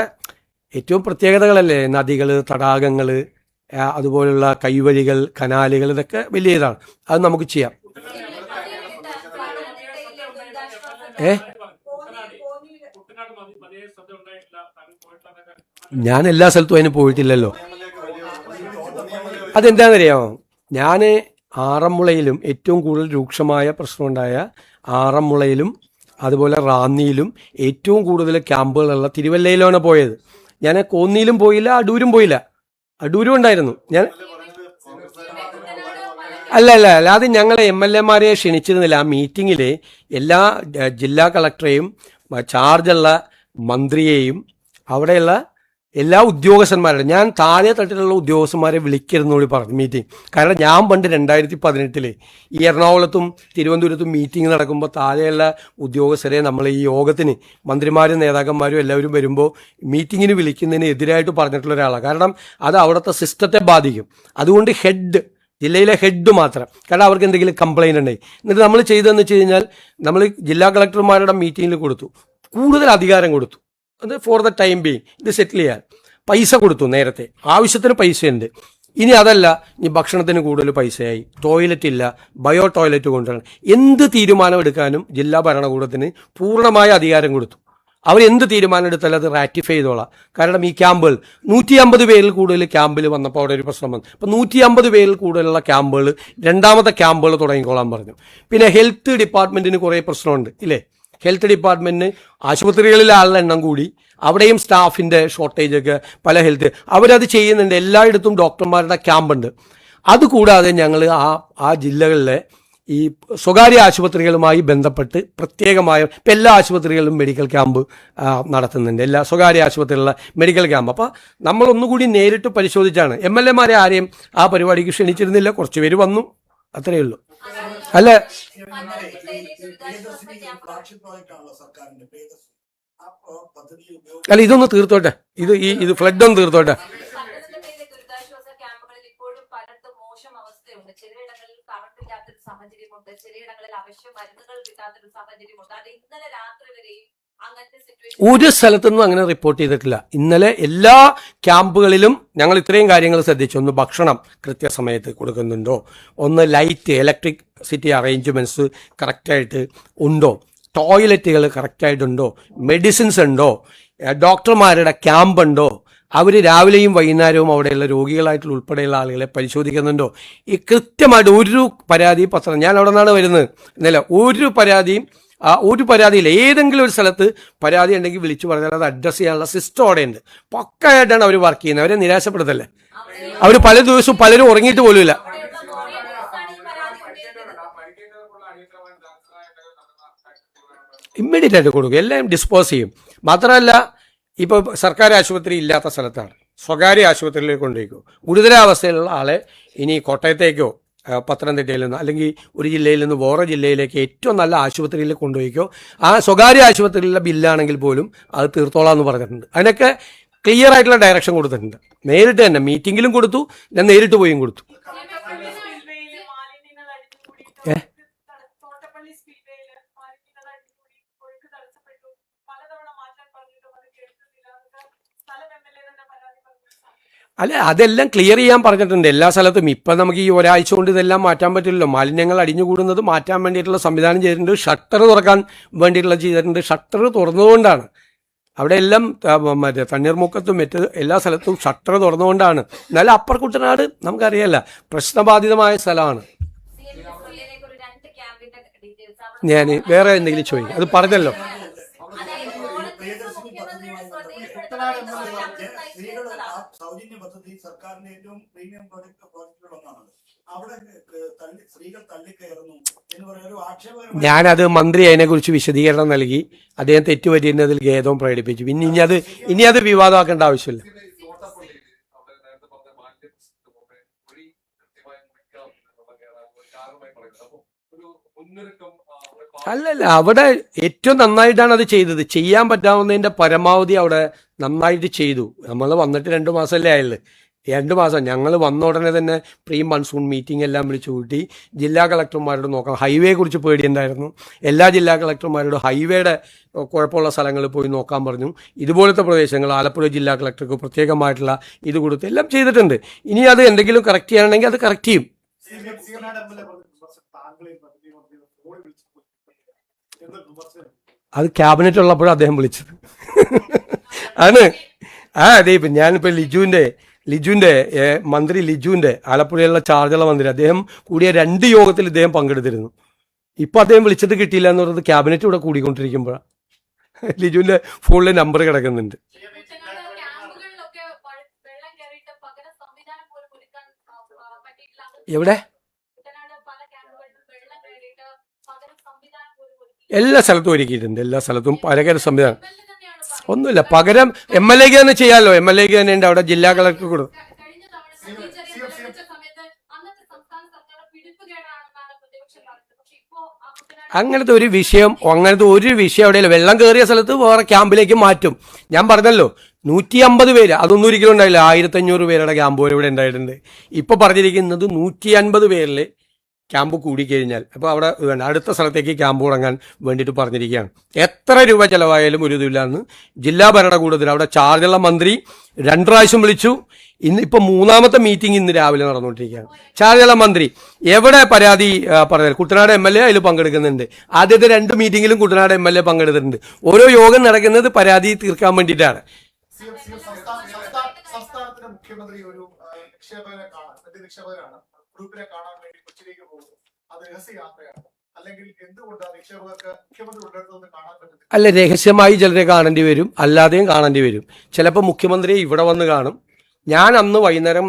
ഏറ്റവും പ്രത്യേകതകളല്ലേ, നദികൾ, തടാകങ്ങൾ, അതുപോലുള്ള കൈവഴികൾ, കനാലുകൾ, ഇതൊക്കെ വലിയ ഇതാണ്. അത് നമുക്ക് ചെയ്യാം. ഞാൻ എല്ലാ സ്ഥലത്തും അതിന് പോയിട്ടില്ലല്ലോ. അതെന്താണെന്നറിയാമോ, ഞാൻ ആറന്മുളയിലും ഏറ്റവും കൂടുതൽ രൂക്ഷമായ പ്രശ്നമുണ്ടായ ആറന്മുളയിലും അതുപോലെ റാന്നിയിലും ഏറ്റവും കൂടുതൽ ക്യാമ്പുകളുള്ള തിരുവല്ലയിലാണ് പോയത്. ഞാൻ കോന്നിയിലും പോയില്ല, അടൂരും ഉണ്ടായിരുന്നു. ഞാൻ അല്ല അത് ഞങ്ങളെ MLA-മാരെ ക്ഷണിച്ചിരുന്നില്ല. ആ മീറ്റിങ്ങിൽ എല്ലാ ജില്ലാ കളക്ടറെയും ചാർജുള്ള മന്ത്രിയെയും അവിടെയുള്ള എല്ലാ ഉദ്യോഗസ്ഥന്മാരുടെ, ഞാൻ താഴെ തട്ടിലുള്ള ഉദ്യോഗസ്ഥന്മാരെ വിളിക്കരുതെന്നോട് പറഞ്ഞു മീറ്റിംഗ്. കാരണം ഞാൻ പണ്ട് 2018 ഈ എറണാകുളത്തും തിരുവനന്തപുരത്തും മീറ്റിംഗ് നടക്കുമ്പോൾ താഴെയുള്ള ഉദ്യോഗസ്ഥരെ നമ്മൾ ഈ യോഗത്തിന് മന്ത്രിമാരും നേതാക്കന്മാരും എല്ലാവരും വരുമ്പോൾ മീറ്റിങ്ങിന് വിളിക്കുന്നതിന് എതിരായിട്ട് പറഞ്ഞിട്ടുള്ള ഒരാളാണ്. കാരണം അത് അവിടുത്തെ സിസ്റ്റത്തെ ബാധിക്കും. അതുകൊണ്ട് ജില്ലയിലെ ഹെഡ് മാത്രം, കാരണം അവർക്ക് എന്തെങ്കിലും കംപ്ലയിൻ്റ് ഉണ്ടെങ്കിൽ. എന്നിട്ട് നമ്മൾ ചെയ്തതെന്ന് വെച്ച് കഴിഞ്ഞാൽ നമ്മൾ ജില്ലാ കളക്ടർമാരുടെ മീറ്റിങ്ങിൽ കൊടുത്തു, കൂടുതൽ അധികാരം കൊടുത്തു. അത് ഫോർ ദ ടൈം ബീങ് ഇത് സെറ്റിൽ ചെയ്യാൻ പൈസ കൊടുത്തു. നേരത്തെ ആവശ്യത്തിന് പൈസയുണ്ട്. ഇനി അതല്ല, ഇനി ഭക്ഷണത്തിന് കൂടുതൽ പൈസയായി, ടോയ്ലറ്റ് ഇല്ല, ബയോ ടോയ്ലറ്റ് കൊണ്ടുവരണം, എന്ത് തീരുമാനം എടുക്കാനും ജില്ലാ ഭരണകൂടത്തിന് പൂർണ്ണമായ അധികാരം കൊടുത്തു. അവരെന്ത് തീരുമാനം എടുത്താലും അത് റാറ്റിഫൈ ചെയ്തോളാം. കാരണം ഈ ക്യാമ്പുകൾ 150 പേരിൽ കൂടുതൽ ക്യാമ്പിൽ വന്നപ്പോൾ അവിടെ ഒരു പ്രശ്നം വന്നു. അപ്പോൾ 150 പേരിൽ കൂടുതലുള്ള ക്യാമ്പുകൾ, രണ്ടാമത്തെ ക്യാമ്പുകൾ തുടങ്ങിക്കോളാൻ പറഞ്ഞു. പിന്നെ ഹെൽത്ത് ഡിപ്പാർട്ട്മെൻറ്റിന് കുറേ പ്രശ്നമുണ്ട് ഇല്ലേ. ഹെൽത്ത് ഡിപ്പാർട്ട്മെൻറ്റിന് ആശുപത്രികളിലെ ആളുടെ എണ്ണം കൂടി, അവിടെയും സ്റ്റാഫിൻ്റെ ഷോർട്ടേജൊക്കെ പല ഹെൽത്ത് അവരത് ചെയ്യുന്നുണ്ട്. എല്ലായിടത്തും ഡോക്ടർമാരുടെ ക്യാമ്പുണ്ട്. അതുകൂടാതെ ഞങ്ങൾ ആ ജില്ലകളിലെ ഈ സ്വകാര്യ ആശുപത്രികളുമായി ബന്ധപ്പെട്ട് പ്രത്യേകമായ ഇപ്പം എല്ലാ ആശുപത്രികളിലും മെഡിക്കൽ ക്യാമ്പ് നടത്തുന്നുണ്ട്, എല്ലാ സ്വകാര്യ ആശുപത്രികളിലെ മെഡിക്കൽ ക്യാമ്പ്. അപ്പോൾ നമ്മളൊന്നുകൂടി നേരിട്ട് പരിശോധിച്ചാണ്. MLA ആരെയും ആ പരിപാടിക്ക് ക്ഷണിച്ചിരുന്നില്ല, കുറച്ച് പേര് വന്നു, അത്രയേ ഉള്ളൂ. അല്ല അല്ല ഇതൊന്ന് തീർത്തോട്ടെ, ഇത് ഫ്ലഡ് ഒന്ന് തീർത്തോട്ടെ. സാഹചര്യമുണ്ട്, ചിലയിടങ്ങളിൽ അവശ്യ മരുന്നുകൾ കിട്ടാത്തൊരു സാഹചര്യമുണ്ട്. അത് ഇന്നലെ രാത്രി വരെയും അങ്ങനത്തെ സിറ്റുവേഷൻ ഒരു സ്ഥലത്തൊന്നും അങ്ങനെ റിപ്പോർട്ട് ചെയ്തിട്ടില്ല. ഇന്നലെ എല്ലാ ക്യാമ്പുകളിലും ഞങ്ങൾ ഇത്രയും കാര്യങ്ങൾ ശ്രദ്ധിച്ചു. ഒന്ന് ഭക്ഷണം കൃത്യസമയത്ത് കൊടുക്കുന്നുണ്ടോ, ഒന്ന് ലൈറ്റ് ഇലക്ട്രിസിറ്റി അറേഞ്ച്മെൻറ്റ്സ് കറക്റ്റായിട്ട് ഉണ്ടോ, ടോയ്ലറ്റുകൾ കറക്റ്റായിട്ടുണ്ടോ, മെഡിസിൻസ് ഉണ്ടോ, ഡോക്ടർമാരുടെ ക്യാമ്പ് ഉണ്ടോ, അവർ രാവിലെയും വൈകുന്നേരവും അവിടെയുള്ള രോഗികളായിട്ടുള്ള ഉൾപ്പെടെയുള്ള ആളുകളെ പരിശോധിക്കുന്നുണ്ടോ. ഈ കൃത്യമായിട്ട് ഒരു പരാതി പത്രം, ഞാൻ അവിടെ നിന്നാണ് വരുന്നത്, ഇന്നലെ ഒരു പരാതിയില്ല. ഏതെങ്കിലും ഒരു സ്ഥലത്ത് പരാതി ഉണ്ടെങ്കിൽ വിളിച്ചു പറഞ്ഞാൽ അത് അഡ്രസ്സ് ചെയ്യാനുള്ള സിസ്റ്റം അവിടെ ഉണ്ട്. പക്കയായിട്ടാണ് അവർ വർക്ക് ചെയ്യുന്നത്. അവരെ നിരാശപ്പെടുത്തല്ലേ. അവർ പല ദിവസവും പലരും ഉറങ്ങിയിട്ട് പോലുമില്ല. ഇമ്മീഡിയറ്റ് ആയിട്ട് കൊടുക്കും, എല്ലാം ഡിസ്പോസ് ചെയ്യും. മാത്രമല്ല, ഇപ്പോൾ സർക്കാർ ആശുപത്രി ഇല്ലാത്ത സ്ഥലത്താണ് സ്വകാര്യ ആശുപത്രിയിലേക്ക് കൊണ്ടുപോയിക്കോ. ഗുരുതരാവസ്ഥയിലുള്ള ആളെ ഇനി കോട്ടയത്തേക്കോ പത്തനംതിട്ടയിൽ നിന്ന് അല്ലെങ്കിൽ ഒരു ജില്ലയിൽ നിന്ന് വേറെ ജില്ലയിലേക്ക് ഏറ്റവും നല്ല ആശുപത്രിയിൽ കൊണ്ടുപോയിക്കോ. ആ സ്വകാര്യ ആശുപത്രിയിലെ ബില്ലാണെങ്കിൽ പോലും അത് തീർത്തോളാം എന്ന് പറഞ്ഞിട്ടുണ്ട്. അതിനൊക്കെ ക്ലിയർ ആയിട്ടുള്ള ഡയറക്ഷൻ കൊടുത്തിട്ടുണ്ട്. നേരിട്ട് തന്നെ മീറ്റിങ്ങിലും കൊടുത്തു, ഞാൻ നേരിട്ട് പോയും കൊടുത്തു. അല്ല, അതെല്ലാം ക്ലിയർ ചെയ്യാൻ പറഞ്ഞിട്ടുണ്ട് എല്ലാ സ്ഥലത്തും. ഇപ്പം നമുക്ക് ഈ ഒരാഴ്ച കൊണ്ട് ഇതെല്ലാം മാറ്റാൻ പറ്റില്ലല്ലോ. മാലിന്യങ്ങൾ അടിഞ്ഞുകൂടുന്നത് മാറ്റാൻ വേണ്ടിയിട്ടുള്ള സംവിധാനം ചെയ്തിട്ടുണ്ട്. ഷട്ടർ തുറക്കാൻ വേണ്ടിയിട്ടുള്ള ചെയ്തിട്ടുണ്ട്. ഷട്ടർ തുറന്നുകൊണ്ടാണ് അവിടെ എല്ലാം മറ്റേ തണ്ണീർമുക്കത്തും മറ്റ് എല്ലാ സ്ഥലത്തും ഷട്ടർ തുറന്നുകൊണ്ടാണ്. എന്നാലും അപ്പർ കുട്ടനാട് നമുക്കറിയാമല്ല, പ്രശ്നബാധിതമായ സ്ഥലമാണ്. ഞാൻ വേറെ എന്തെങ്കിലും ചോദിക്കും, അത് പറഞ്ഞല്ലോ. സൗജന്യ പദ്ധതി സർക്കാരിന്റെ ഏറ്റവും പ്രീമിയം പ്രോജക്റ്റുകൾ ഒന്നാണ്. അവിടെ സ്ത്രീകൾ തള്ളിക്കയറുന്നു എന്ന് പറയുന്ന ഒരു ആക്ഷേപകരമായ, ഞാനത് മന്ത്രി അതിനെക്കുറിച്ച് വിശദീകരണം നൽകി. അദ്ദേഹം തെറ്റുപറ്റിയതിൽ ഖേദവും പ്രകടിപ്പിച്ചു. പിന്നെ ഇനി അത് വിവാദമാക്കേണ്ട ആവശ്യമില്ല. അല്ലല്ല, അവിടെ ഏറ്റവും നന്നായിട്ടാണ് അത് ചെയ്തത്. ചെയ്യാൻ പറ്റാവുന്നതിൻ്റെ പരമാവധി അവിടെ നന്നായിട്ട് ചെയ്തു. നമ്മൾ വന്നിട്ട് 2 മാസമല്ലേ ആയുള്ളൂ. 2 മാസം ഞങ്ങൾ വന്ന ഉടനെ തന്നെ പ്രീ മൺസൂൺ മീറ്റിംഗ് എല്ലാം വിളിച്ചു കൂട്ടി. ജില്ലാ കളക്ടർമാരോട് നോക്കാം, ഹൈവേ കുറിച്ച് പേടിയുണ്ടായിരുന്നു. എല്ലാ ജില്ലാ കളക്ടർമാരോടും ഹൈവേയുടെ കുഴപ്പമുള്ള സ്ഥലങ്ങളിൽ പോയി നോക്കാൻ പറഞ്ഞു. ഇതുപോലത്തെ പ്രദേശങ്ങൾ ആലപ്പുഴ ജില്ലാ കളക്ടർക്ക് പ്രത്യേകമായിട്ടുള്ള ഇത് കൊടുത്ത് എല്ലാം ചെയ്തിട്ടുണ്ട്. ഇനി അത് എന്തെങ്കിലും കറക്റ്റ് ചെയ്യാനുണ്ടെങ്കിൽ അത് കറക്റ്റ് ചെയ്യും. അത് ക്യാബിനറ്റ് ഉള്ളപ്പോഴും അദ്ദേഹം വിളിച്ചത് ആണ്. അതെ, ഇപ്പം ഞാനിപ്പോൾ ലിജുവിൻ്റെ മന്ത്രി ലിജുവിൻ്റെ ആലപ്പുഴയിലുള്ള ചാർജുള്ള മന്ത്രി, അദ്ദേഹം കൂടിയ 2 യോഗത്തിൽ ഇദ്ദേഹം പങ്കെടുത്തിരുന്നു. ഇപ്പം അദ്ദേഹം വിളിച്ചിട്ട് കിട്ടിയില്ല എന്ന് പറയുന്നത് ക്യാബിനറ്റ് ഇവിടെ കൂടിക്കൊണ്ടിരിക്കുമ്പോഴാണ്. ലിജുവിൻ്റെ ഫോണിൽ നമ്പർ കിടക്കുന്നുണ്ട്. എവിടെ? എല്ലാ സ്ഥലത്തും ഒരുക്കിയിട്ടുണ്ട്. എല്ലാ സ്ഥലത്തും പലകര സംവിധാനം. ഒന്നുമില്ല, പകരം MLA തന്നെ ചെയ്യാമല്ലോ. MLA തന്നെ ഉണ്ട് അവിടെ, ജില്ലാ കളക്ടർ കൊടുക്കും. കഴിഞ്ഞ തവണ സജി ചെറിയാൻ വിളിച്ച സമയത്ത് അന്നത്തെ സംസ്ഥാന സർക്കാർ പിടിപ്പുകേടാണെന്നാണ് പ്രതിപക്ഷം പറഞ്ഞത്. പക്ഷെ ഇപ്പോ ആ കുട്ടനാട് അങ്ങനത്തെ ഒരു വിഷയം അവിടെയില്ല. വെള്ളം കയറിയ സ്ഥലത്ത് വേറെ ക്യാമ്പിലേക്ക് മാറ്റും. ഞാൻ പറഞ്ഞല്ലോ 150 പേര്, അതൊന്നും ഒരിക്കലും ഉണ്ടായില്ല. 1500 പേരുടെ ക്യാമ്പ് ഇവിടെ ഉണ്ടായിട്ടുണ്ട്. ഇപ്പൊ പറഞ്ഞിരിക്കുന്നത് 150 പേരിൽ ക്യാമ്പ് കൂടിക്കഴിഞ്ഞാൽ അപ്പോൾ അവിടെ വേണ്ട അടുത്ത സ്ഥലത്തേക്ക് ക്യാമ്പ് തുടങ്ങാൻ വേണ്ടിയിട്ട് പറഞ്ഞിരിക്കുകയാണ്. എത്ര രൂപ ചിലവായാലും ഒരു ഇതില്ലാന്ന് ജില്ലാ ഭരണകൂടത്തിൽ അവിടെ ചാർജുള്ള മന്ത്രി 2 പ്രാവശ്യം വിളിച്ചു. ഇപ്പൊ 3ാമത്തെ മീറ്റിംഗ് ഇന്ന് രാവിലെ നടന്നുകൊണ്ടിരിക്കുകയാണ്. ചാർജുള്ള മന്ത്രി എവിടെ പരാതി പറഞ്ഞാൽ കുട്ടനാട് MLA അതിൽ പങ്കെടുക്കുന്നുണ്ട്. ആദ്യത്തെ 2 മീറ്റിംഗിലും കുട്ടനാട് MLA പങ്കെടുത്തിട്ടുണ്ട്. ഓരോ യോഗം നടക്കുന്നത് പരാതി തീർക്കാൻ വേണ്ടിയിട്ടാണ്. സംസ്ഥാനത്തിന്റെ മുഖ്യമന്ത്രി ഒരു നിക്ഷേപകരാണ്, ഗ്രൂപ്പിനെ കാണാൻ വേണ്ടി കൊച്ചിയിലേക്ക് പോകുന്നു. അത് രഹസ്യയാത്രയാണ്. അല്ലെങ്കിൽ എന്തുകൊണ്ടാണ് നിക്ഷേപകർക്ക് മുഖ്യമന്ത്രി ഉള്ളിടത്തൊന്ന് കാണാൻ പറ്റുന്നത്? അല്ല, രഹസ്യമായി ചിലരെ കാണേണ്ടി വരും, അല്ലാതെയും കാണേണ്ടി വരും. ചിലപ്പോൾ മുഖ്യമന്ത്രിയെ ഇവിടെ വന്ന് കാണും. ഞാൻ അന്ന് വൈകുന്നേരം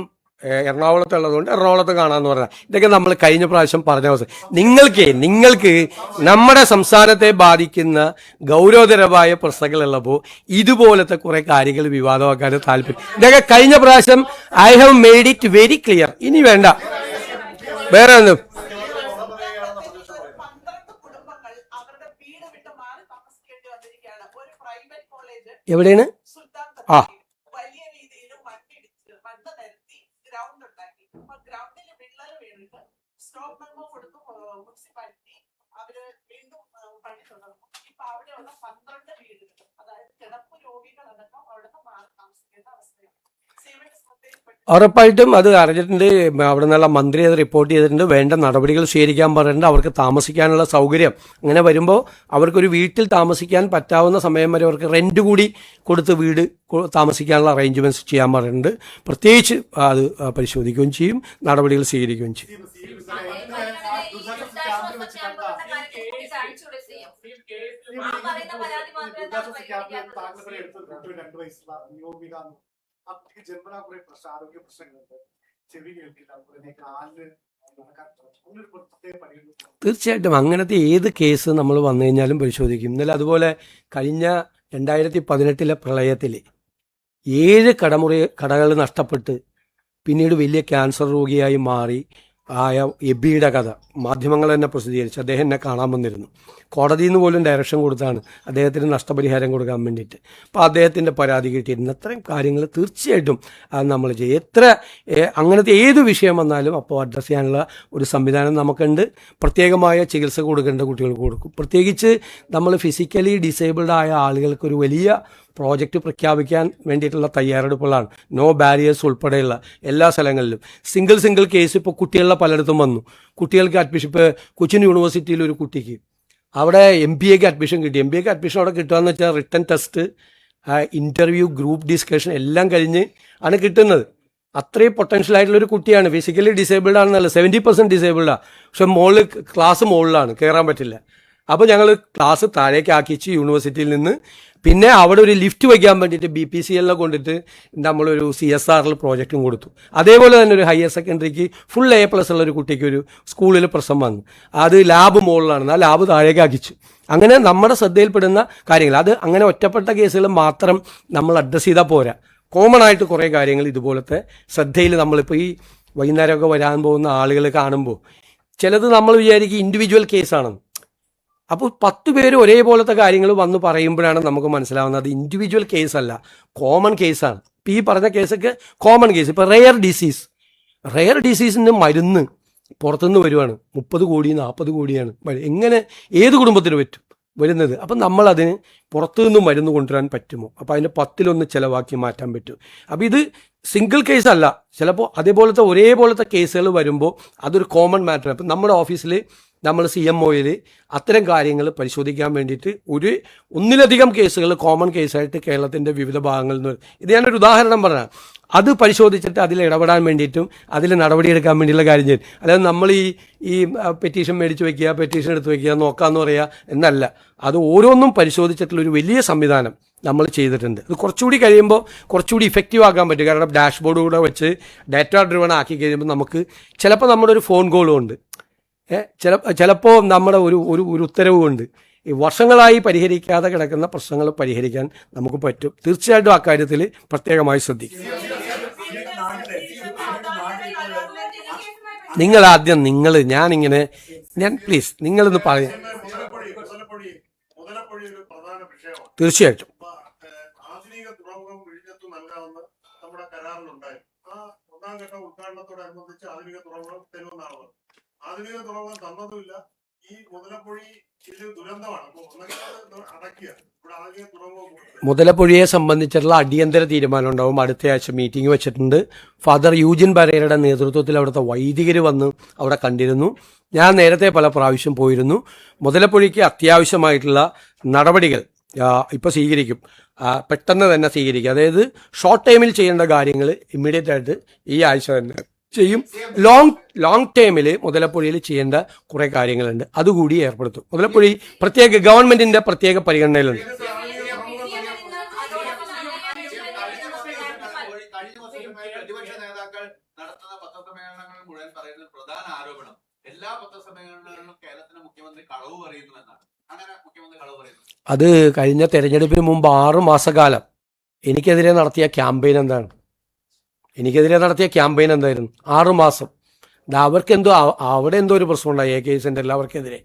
എറണാകുളത്തുള്ളതുകൊണ്ട് എറണാകുളത്ത് കാണാമെന്ന് പറഞ്ഞാൽ ഇതൊക്കെ നമ്മൾ കഴിഞ്ഞ പ്രാവശ്യം പറഞ്ഞ അവസ്ഥ. നിങ്ങൾക്ക് നമ്മുടെ സംസ്ഥാനത്തെ ബാധിക്കുന്ന ഗൗരവതരമായ പ്രശ്നങ്ങളുള്ളപ്പോൾ ഇതുപോലത്തെ കുറെ കാര്യങ്ങൾ വിവാദമാക്കാൻ താല്പര്യം. ഇതൊക്കെ കഴിഞ്ഞ പ്രാവശ്യം I have made it very clear. ഇനി വേണ്ട വേറെ ഒന്നും. എവിടെയാണ്? ആ, ഉറപ്പായിട്ടും അത് അറിഞ്ഞിട്ടുണ്ട്. അവിടെ നിന്നുള്ള മന്ത്രി അത് റിപ്പോർട്ട് ചെയ്തിട്ടുണ്ട്. വേണ്ട നടപടികൾ സ്വീകരിക്കാൻ പറഞ്ഞിട്ടുണ്ട്. അവർക്ക് താമസിക്കാനുള്ള സൗകര്യം അങ്ങനെ വരുമ്പോൾ അവർക്കൊരു വീട്ടിൽ താമസിക്കാൻ പറ്റാവുന്ന സമയം വരെ അവർക്ക് റെന്റ് കൂടി കൊടുത്ത് വീട് താമസിക്കാനുള്ള അറേഞ്ച്മെന്റ്സ് ചെയ്യാൻ പറഞ്ഞിട്ടുണ്ട്. പ്രത്യേകിച്ച് അത് പരിശോധിക്കുകയും ചെയ്യും, നടപടികൾ സ്വീകരിക്കുകയും ചെയ്യും. ജന്മനാ കുറെ ആരോഗ്യ പ്രശ്നങ്ങളുണ്ട്, ചെവി കേൾക്കില്ല, കാലിന് തീർച്ചയായിട്ടും അങ്ങനത്തെ ഏത് കേസ് നമ്മൾ വന്നു കഴിഞ്ഞാലും പരിശോധിക്കും. ഇന്നലെ അതുപോലെ കഴിഞ്ഞ 2018 പ്രളയത്തിൽ 7 കടകൾ നഷ്ടപ്പെട്ട് പിന്നീട് വലിയ ക്യാൻസർ രോഗിയായി മാറി ആയ എബിയുടെ കഥ മാധ്യമങ്ങൾ തന്നെ പ്രസിദ്ധീകരിച്ചു. അദ്ദേഹം എന്നെ കാണാൻ വന്നിരുന്നു. കോടതിയിൽ നിന്ന് പോലും ഡയറക്ഷൻ കൊടുത്താണ് അദ്ദേഹത്തിന് നഷ്ടപരിഹാരം കൊടുക്കാൻ വേണ്ടിയിട്ട്. അപ്പോൾ അദ്ദേഹത്തിൻ്റെ പരാതി കിട്ടിയിരുന്നു. അത്രയും കാര്യങ്ങൾ തീർച്ചയായിട്ടും നമ്മൾ ചെയ്യും. അങ്ങനത്തെ ഏത് വിഷയം വന്നാലും അപ്പോൾ അഡ്രസ്സ് ചെയ്യാനുള്ള ഒരു സംവിധാനം നമുക്കുണ്ട്. പ്രത്യേകമായ ചികിത്സ കൊടുക്കേണ്ട കുട്ടികൾക്ക് കൊടുക്കും. പ്രത്യേകിച്ച് നമ്മൾ ഫിസിക്കലി ഡിസേബിൾഡ് ആയ ആളുകൾക്ക് ഒരു വലിയ പ്രോജക്റ്റ് പ്രഖ്യാപിക്കാൻ വേണ്ടിയിട്ടുള്ള തയ്യാറെടുപ്പുകളാണ്. നോ ബാരിയേഴ്സ് ഉൾപ്പെടെയുള്ള എല്ലാ സ്ഥലങ്ങളിലും സിംഗിൾ കേസ് ഇപ്പോൾ കുട്ടികളുടെ പലയിടത്തും വന്നു. കുട്ടികൾക്ക് അഡ്മിഷൻ ഇപ്പോൾ കൊച്ചിൻ യൂണിവേഴ്സിറ്റിയിൽ ഒരു കുട്ടിക്ക് അവിടെ MBAക്ക് അഡ്മിഷൻ കിട്ടി. MBAക്ക് അഡ്മിഷൻ അവിടെ കിട്ടുകയെന്ന് വെച്ചാൽ written test, interview, group discussion എല്ലാം കഴിഞ്ഞ് ആണ് കിട്ടുന്നത്. അത്രയും പൊട്ടൻഷ്യൽ ആയിട്ടുള്ളൊരു കുട്ടിയാണ്. ഫിസിക്കലി ഡിസേബിൾഡ് ആണെന്നല്ല, 70% ഡിസേബിൾഡാണ്. പക്ഷെ ക്ലാസ് മുകളിലാണ്, കയറാൻ പറ്റില്ല. അപ്പോൾ ഞങ്ങൾ ക്ലാസ് താഴേക്ക് ആക്കിച്ച് യൂണിവേഴ്സിറ്റിയിൽ നിന്ന് പിന്നെ അവിടെ ഒരു ലിഫ്റ്റ് വയ്ക്കാൻ വേണ്ടിയിട്ട് BPCL കൊണ്ടിട്ട് നമ്മളൊരു CSRL പ്രോജക്റ്റും കൊടുത്തു. അതേപോലെ തന്നെ ഒരു ഹയർ സെക്കൻഡറിക്ക് ഫുൾ A+ ഉള്ള ഒരു കുട്ടിക്ക് ഒരു സ്കൂളിൽ പ്രശ്നം വന്നു. അത് ലാബ് മുകളിലാണ്, ആ ലാബ് താഴേക്ക് ആക്കിച്ചു. അങ്ങനെ നമ്മുടെ ശ്രദ്ധയിൽപ്പെടുന്ന കാര്യങ്ങൾ, അത് അങ്ങനെ ഒറ്റപ്പെട്ട കേസുകൾ മാത്രം നമ്മൾ അഡ്രസ്സ് ചെയ്താൽ പോരാ. കോമൺ ആയിട്ട് കുറേ കാര്യങ്ങൾ ഇതുപോലത്തെ ശ്രദ്ധയിൽ നമ്മളിപ്പോൾ ഈ വൈകുന്നേരമൊക്കെ വരാൻ പോകുന്ന ആളുകൾ കാണുമ്പോൾ ചിലത് നമ്മൾ വിചാരിക്കും ഇൻഡിവിജ്വൽ കേസാണെന്ന്. അപ്പോൾ 10 പേര് ഒരേപോലത്തെ കാര്യങ്ങൾ വന്ന് പറയുമ്പോഴാണ് നമുക്ക് മനസ്സിലാവുന്നത് ഇൻഡിവിജ്വൽ കേസല്ല, കോമൺ കേസാണ്. ഇപ്പോൾ ഈ പറഞ്ഞ കേസൊക്കെ കോമൺ കേസ്. ഇപ്പോൾ റെയർ ഡിസീസിൻ്റെ മരുന്ന് പുറത്തുനിന്ന് വരുവാണ്. 30 കോടി 40 കോടിയാണ്. എങ്ങനെ ഏത് കുടുംബത്തിന് പറ്റും വരുന്നത്? അപ്പം നമ്മളതിന് പുറത്തുനിന്ന് മരുന്ന് കൊണ്ടുവരാൻ പറ്റുമോ? അപ്പോൾ അതിൻ്റെ 10-1 ചിലവാക്കി മാറ്റാൻ പറ്റും. അപ്പോൾ ഇത് സിംഗിൾ കേസല്ല. ചിലപ്പോൾ അതേപോലത്തെ ഒരേപോലത്തെ കേസുകൾ വരുമ്പോൾ അതൊരു കോമൺ മാറ്ററാണ്. അപ്പം നമ്മുടെ ഓഫീസിൽ നമ്മൾ CMOയിൽ അത്തരം കാര്യങ്ങൾ പരിശോധിക്കാൻ വേണ്ടിയിട്ട് ഒന്നിലധികം കേസുകൾ കോമൺ കേസായിട്ട് കേരളത്തിൻ്റെ വിവിധ ഭാഗങ്ങളിൽ നിന്ന്, ഇത് ഞാനൊരു ഉദാഹരണം പറഞ്ഞാൽ അത് പരിശോധിച്ചിട്ട് അതിൽ ഇടപെടാൻ വേണ്ടിയിട്ടും അതിൽ നടപടിയെടുക്കാൻ വേണ്ടിയുള്ള കാര്യം ചെയ്യും. അല്ലാതെ നമ്മൾ ഈ പെറ്റീഷൻ മേടിച്ച് വയ്ക്കുക, പെറ്റീഷൻ എടുത്ത് വയ്ക്കുക, നോക്കാമെന്ന് പറയുക എന്നല്ല. അത് ഓരോന്നും പരിശോധിച്ചിട്ടുള്ളൊരു വലിയ സംവിധാനം നമ്മൾ ചെയ്തിട്ടുണ്ട്. അത് കുറച്ചുകൂടി കഴിയുമ്പോൾ കുറച്ചുകൂടി ഇഫക്റ്റീവ് ആക്കാൻ പറ്റും. കാരണം ഡാഷ്ബോർഡ് കൂടെ വെച്ച് ഡാറ്റ ഡ്രിവൺ ആക്കി കഴിയുമ്പോൾ നമുക്ക് ചിലപ്പോൾ നമ്മുടെ ഒരു ഫോൺ കോളും ഉണ്ട്, ചിലപ്പോൾ നമ്മുടെ ഒരു ഉത്തരവ് കൊണ്ട് ഈ വർഷങ്ങളായി പരിഹരിക്കാതെ കിടക്കുന്ന പ്രശ്നങ്ങൾ പരിഹരിക്കാൻ നമുക്ക് പറ്റും. തീർച്ചയായിട്ടും അക്കാര്യത്തിൽ പ്രത്യേകമായി ശ്രദ്ധിക്കും. നിങ്ങൾ ആദ്യം ഞാൻ പ്ലീസ് നിങ്ങളൊന്ന് പറയാം. മുതലപ്പൊഴി ഒരു പ്രധാന വിഷയമാണ്. തീർച്ചയായിട്ടും ആധുനിക തുറമുഖം വിഴിഞ്ഞത്ത് നൽകാമെന്ന് നമ്മുടെ കരാറിലുണ്ടായിരുന്നു. ആ ഒന്നാം ഘട്ട ഉദ്ഘാടനത്തോടനുബന്ധിച്ച് ആധുനിക തുറമുഖം തരുമെന്നാണ്. ആധുനിക തുറമുഖം തന്നതുമില്ല. ഈ മുതലപ്പൊഴി ഇത് ദുരന്തമാണ്. അപ്പൊ ഒന്നെങ്കിലും അടയ്ക്കുക. ഇവിടെ ആധുനിക തുറമുഖം മുതലപ്പൊഴിയെ സംബന്ധിച്ചുള്ള അടിയന്തര തീരുമാനം ഉണ്ടാവും. അടുത്ത ആഴ്ച മീറ്റിംഗ് വെച്ചിട്ടുണ്ട്. ഫാദർ യൂജിൻ ബരേരയുടെ നേതൃത്വത്തിൽ അവിടുത്തെ വൈദികർ വന്ന് അവിടെ കണ്ടിരുന്നു. ഞാൻ നേരത്തെ പല പ്രാവശ്യം പോയിരുന്നു. മുതലപ്പൊഴിക്ക് അത്യാവശ്യമായിട്ടുള്ള നടപടികൾ ഇപ്പോൾ സ്വീകരിക്കും, പെട്ടെന്ന് തന്നെ സ്വീകരിക്കും. അതായത് ഷോർട്ട് ടൈമിൽ ചെയ്യേണ്ട കാര്യങ്ങൾ ഇമ്മീഡിയറ്റ് ആയിട്ട് ഈ ആഴ്ച തന്നെ ചെയ്യും. ലോങ് ടൈമിൽ മുതലപ്പൊഴിയിൽ ചെയ്യേണ്ട കുറേ കാര്യങ്ങളുണ്ട്, അതുകൂടി ഏർപ്പെടുത്തും. മുതലപ്പൊഴി ഗവൺമെന്റിന്റെ പ്രത്യേക പരിഗണനയിലുണ്ട്. പ്രതിപക്ഷ നേതാക്കൾ നടത്തുന്ന പത്രസമ്മേളനങ്ങൾ മുഴുവൻ പറയുന്ന പ്രധാന ആരോപണം എല്ലാ പത്രസമ്മേളനങ്ങളിലും കേരളത്തിലെ മുഖ്യമന്ത്രി കളവ് പറയുന്നുവെന്നാണ്. അങ്ങനെ മുഖ്യമന്ത്രി കളവ് പറയുന്നു. അത് കഴിഞ്ഞ തെരഞ്ഞെടുപ്പിന് മുമ്പ് 6 മാസക്കാലം എനിക്കെതിരെ നടത്തിയ ക്യാമ്പയിൻ എന്തായിരുന്നു? 6 മാസം. അവർക്കെന്തോ അവിടെ എന്തോ ഒരു പ്രശ്നം ഉണ്ടായി AK സെൻ്ററിൽ അവർക്കെതിരെ.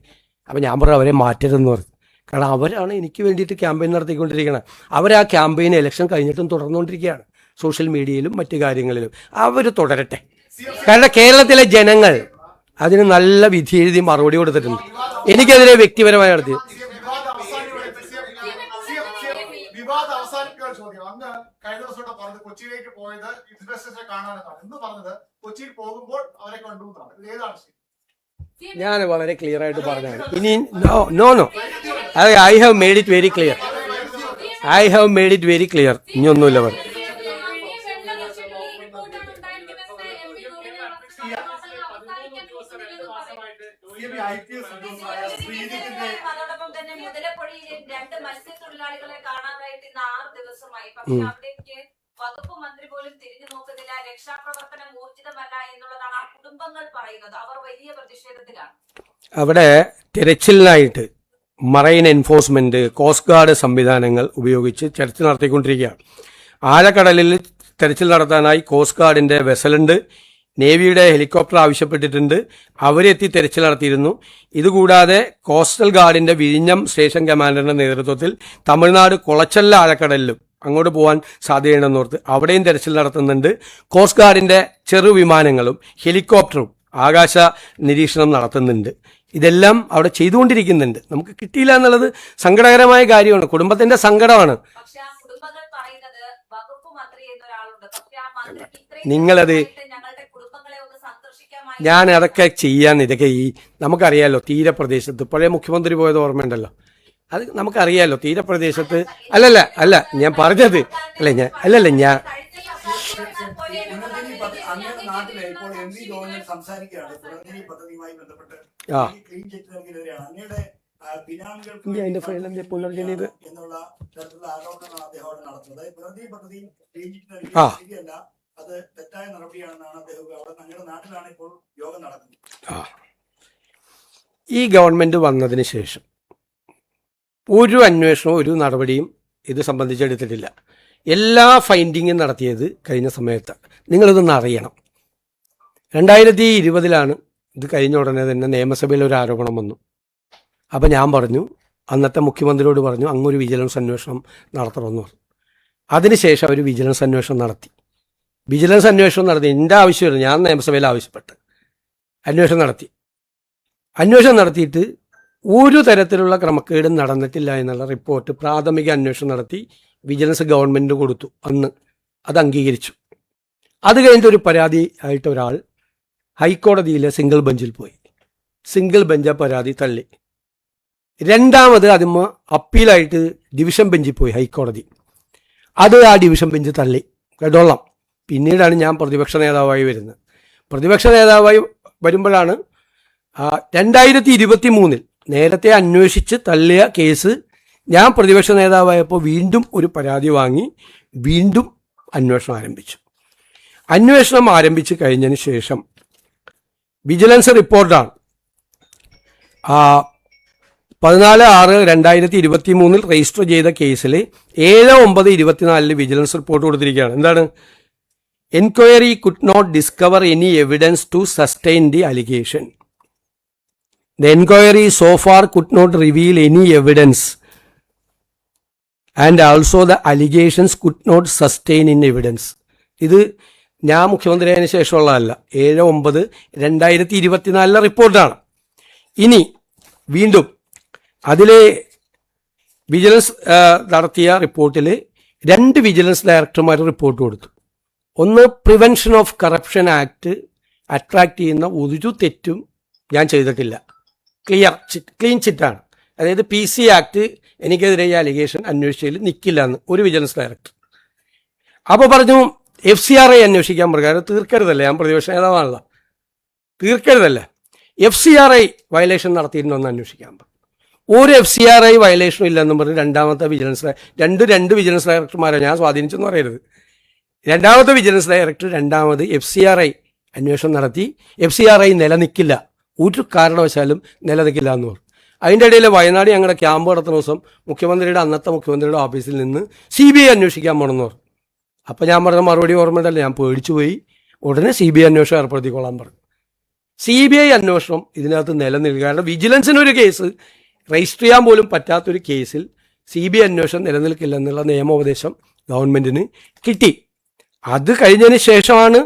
അപ്പം ഞാൻ പറഞ്ഞു അവരെ മാറ്റരുതെന്ന് പറഞ്ഞു. കാരണം അവരാണ് എനിക്ക് വേണ്ടിയിട്ട് ക്യാമ്പയിൻ നടത്തിക്കൊണ്ടിരിക്കുന്നത്. അവരാ ക്യാമ്പയിൻ ഇലക്ഷൻ കഴിഞ്ഞിട്ടും തുടർന്നുകൊണ്ടിരിക്കുകയാണ്. സോഷ്യൽ മീഡിയയിലും മറ്റു കാര്യങ്ങളിലും അവർ തുടരട്ടെ. കാരണം കേരളത്തിലെ ജനങ്ങൾ അതിന് നല്ല വിധി എഴുതി മറുപടി കൊടുത്തിട്ടുണ്ട്. എനിക്കെതിരെ വ്യക്തിപരമായി നടത്തി വിവാദം അവസാനിപ്പിക്കുന്ന ചോദ്യം. അന്ന് കഴിഞ്ഞ ദിവസം പറഞ്ഞത് കൊച്ചിയിലേക്ക് പോയത് ഇൻവെസ്റ്റേഴ്സിനെ കാണാനെന്നാണ്. ഇന്ന് പറഞ്ഞത് കൊച്ചിയിൽ പോകുമ്പോൾ അവരെ കണ്ടു എന്നാണ്. ഇത് ഏതാണ് ശരി? ഞാൻ വളരെ ക്ലിയർ ആയിട്ട് പറഞ്ഞാണ്. ഇനി no I have made it very clear. ഇനി ഒന്നുമില്ല പറഞ്ഞു. അതോടൊപ്പം തന്നെ മുതലപ്പൊഴിയിൽ 2 മത്സ്യത്തൊഴിലാളികളെ കാണാതായിട്ട് ഇന്ന് 6 ദിവസമായി. പക്ഷെ അവിടേക്ക് വകുപ്പ് മന്ത്രി പോലും തിരിഞ്ഞു നോക്കുന്നില്ല. രക്ഷാപ്രവർത്തനം ഊർജിതമല്ല എന്നുള്ളതാണ് ആ കുടുംബങ്ങൾ പറയുന്നത്. അവർ വലിയ പ്രതിഷേധത്തിലാണ്. അവിടെ തിരച്ചിലിനായിട്ട് മറൈൻ എൻഫോഴ്സ്മെന്റ്, കോസ്റ്റ് ഗാർഡ് സംവിധാനങ്ങൾ ഉപയോഗിച്ച് തെരച്ചിൽ നടത്തിക്കൊണ്ടിരിക്കുകയാണ്. ആഴക്കടലിൽ തെരച്ചിൽ നടത്താനായി കോസ്റ്റ് ഗാർഡിന്റെ വെസലുണ്ട്, നേവിയുടെ ഹെലികോപ്റ്റർ ആവശ്യപ്പെട്ടിട്ടുണ്ട്. അവരെത്തി തെരച്ചിൽ നടത്തിയിരുന്നു. ഇതുകൂടാതെ കോസ്റ്റൽ ഗാർഡിന്റെ വിഴിഞ്ഞം സ്റ്റേഷൻ കമാൻഡറിന്റെ നേതൃത്വത്തിൽ തമിഴ്നാട് കുളച്ചല്ല ആഴക്കടലിലും അങ്ങോട്ട് പോകാൻ സാധ്യതയുണ്ടെന്നോർത്ത് അവിടെയും തെരച്ചിൽ നടത്തുന്നുണ്ട്. കോസ്റ്റ് ഗാർഡിന്റെ ചെറു വിമാനങ്ങളും ഹെലികോപ്റ്ററും ആകാശ നിരീക്ഷണം നടത്തുന്നുണ്ട്. ഇതെല്ലാം അവിടെ ചെയ്തുകൊണ്ടിരിക്കുന്നുണ്ട്. നമുക്ക് കിട്ടിയില്ല എന്നുള്ളത് സങ്കടകരമായ കാര്യമാണ്. കുടുംബത്തിന്റെ സങ്കടമാണ്. നിങ്ങളത് ഞാൻ അതൊക്കെ ചെയ്യാൻ ഇതൊക്കെ നമുക്കറിയാലോ. തീരപ്രദേശത്ത് പഴയ മുഖ്യമന്ത്രി പോയത് ഓർമ്മയുണ്ടല്ലോ. അത് നമുക്കറിയാലോ. തീരപ്രദേശത്ത് അല്ല ഞാൻ പറഞ്ഞത് ഞാൻ നാട്ടിലെ ഇപ്പോൾ MP ഗവൺമെന്റ് സംസാരിക്കുകയാണ് പുനർജനി പദ്ധതിയുമായി ബന്ധപ്പെട്ട് ക്ലീൻ ചിറ്റ് നൽകിയവരെയാണ് അങ്ങയുടെ ബിനാമികൾ എന്നുള്ള തരത്തിലുള്ള ആരോപണങ്ങളാണ് അദ്ദേഹം അവിടെ നടത്തുന്നത്. പുനർജനി പദ്ധതി ക്ലീൻ ചിറ്റ് നൽകിയത് ശരിയല്ല, അത് തെറ്റായ നടപടിയാണെന്നാണ് അദ്ദേഹം അവിടെ ഞങ്ങളുടെ നാട്ടിലാണ് ഇപ്പോൾ യോഗം നടക്കുന്നത്. ഈ ഗവൺമെന്റ് വന്നതിന് ശേഷം ഒരു അന്വേഷണവും ഒരു നടപടിയും ഇത് സംബന്ധിച്ചെടുത്തിട്ടില്ല. എല്ലാ ഫൈൻഡിങ്ങും നടത്തിയത് കഴിഞ്ഞ സമയത്ത്. നിങ്ങളിതൊന്ന് അറിയണം. 2020 ഇത് കഴിഞ്ഞ ഉടനെ തന്നെ നിയമസഭയിൽ ഒരു ആരോപണം വന്നു. അപ്പം ഞാൻ പറഞ്ഞു, അന്നത്തെ മുഖ്യമന്ത്രിയോട് പറഞ്ഞു അങ്ങൊരു വിജിലൻസ് അന്വേഷണം നടത്തണമെന്ന് പറഞ്ഞു. അതിനുശേഷം അവർ വിജിലൻസ് അന്വേഷണം നടത്തി. എൻ്റെ ആവശ്യമില്ല, ഞാൻ നിയമസഭയിൽ ആവശ്യപ്പെട്ട് അന്വേഷണം നടത്തിയിട്ട് ഒരു തരത്തിലുള്ള ക്രമക്കേടും നടന്നിട്ടില്ല എന്നുള്ള റിപ്പോർട്ട് പ്രാഥമിക അന്വേഷണം നടത്തി വിജിലൻസ് ഗവൺമെൻറ് കൊടുത്തു. അന്ന് അത് അംഗീകരിച്ചു. അത് കഴിഞ്ഞിട്ട് ഒരു പരാതി ആയിട്ട് ഒരാൾ ഹൈക്കോടതിയിലെ സിംഗിൾ ബെഞ്ചിൽ പോയി. സിംഗിൾ ബെഞ്ച് പരാതി തള്ളി. രണ്ടാമത് അതിന് അപ്പീലായിട്ട് ഡിവിഷൻ ബെഞ്ചിൽ പോയി ഹൈക്കോടതി. അത് ആ ഡിവിഷൻ ബെഞ്ച് തള്ളി. കേട്ടോളാം. പിന്നീടാണ് ഞാൻ പ്രതിപക്ഷ നേതാവായി വരുന്നത്. പ്രതിപക്ഷ നേതാവായി വരുമ്പോഴാണ് 2023 നേരത്തെ അന്വേഷിച്ച് തള്ളിയ കേസ് ഞാൻ പ്രതിപക്ഷ നേതാവായപ്പോൾ വീണ്ടും ഒരു പരാതി വാങ്ങി വീണ്ടും അന്വേഷണം ആരംഭിച്ച് കഴിഞ്ഞതിന് ശേഷം വിജിലൻസ് റിപ്പോർട്ടാണ് 14/6/2023 രജിസ്റ്റർ ചെയ്ത കേസിൽ 7/9/24 വിജിലൻസ് റിപ്പോർട്ട് കൊടുത്തിരിക്കുകയാണ്. എന്താണ്? Enquiry could not discover any evidence to sustain the allegation. The enquiry so far could not reveal any evidence and also the allegations could not sustain in evidence. ഇത് ഞാൻ മുഖ്യമന്ത്രിയായതിനു ശേഷമുള്ളതല്ല, 7/9/2024 റിപ്പോർട്ടാണ്. ഇനി വീണ്ടും അതിലെ വിജിലൻസ് നടത്തിയ റിപ്പോർട്ടിൽ 2 വിജിലൻസ് ഡയറക്ടർമാർ റിപ്പോർട്ട് കൊടുത്തു. ഒന്ന്, prevention of corruption act attract ചെയ്യുന്ന ഒരു തെറ്റും ഞാൻ ചെയ്തിട്ടില്ല, ക്ലീൻ ചിറ്റാണ്. അതായത് PC ആക്ട് എനിക്കെതിരെ ഈ അലിഗേഷൻ അന്വേഷിച്ചതിൽ നിൽക്കില്ല എന്ന് ഒരു വിജിലൻസ് ഡയറക്ടർ. അപ്പോൾ പറഞ്ഞു FCRI അന്വേഷിക്കാൻ പ്രകാരം തീർക്കരുതല്ലേ, ഞാൻ പ്രതിപക്ഷ നേതാവാണല്ലോ, തീർക്കരുതല്ലേ, FCRI വയലേഷൻ നടത്തിയിട്ടുണ്ടോന്ന് അന്വേഷിക്കാൻ പറഞ്ഞു. ഒരു FCRI വയലേഷനും ഇല്ലെന്നും പറഞ്ഞ് രണ്ടാമത്തെ വിജിലൻസ് രണ്ട് വിജിലൻസ് ഡയറക്ടർമാരെ ഞാൻ സ്വാധീനിച്ചെന്ന് പറയരുത്. രണ്ടാമത്തെ വിജിലൻസ് ഡയറക്ടർ രണ്ടാമത് FCRI അന്വേഷണം നടത്തി. FCRI നിലനിൽക്കില്ല, ഒരു കാരണവശാലും നിലനിൽക്കില്ല എന്ന് പറഞ്ഞു. അതിൻ്റെ ഇടയിൽ വയനാട് ഞങ്ങളുടെ ക്യാമ്പ് നടത്തുന്ന ദിവസം അന്നത്തെ മുഖ്യമന്ത്രിയുടെ ഓഫീസിൽ നിന്ന് CBI അന്വേഷിക്കാൻ പോകണമെന്ന് പറഞ്ഞു. അപ്പോൾ ഞാൻ പറഞ്ഞ മറുപടി ഓർമ്മയുണ്ടല്ലോ, ഞാൻ പേടിച്ചു പോയി. ഉടനെ CBI അന്വേഷണം ഏർപ്പെടുത്തിക്കൊള്ളാൻ പറഞ്ഞു. CBI അന്വേഷണം ഇതിനകത്ത് നിലനിൽക്കുക, കാരണം വിജിലൻസിനൊരു കേസ് രജിസ്റ്റർ ചെയ്യാൻ പോലും പറ്റാത്തൊരു കേസിൽ CBI അന്വേഷണം നിലനിൽക്കില്ല എന്നുള്ള നിയമോപദേശം ഗവൺമെൻറ്റിന് കിട്ടി. അത് കഴിഞ്ഞതിന് ശേഷമാണ്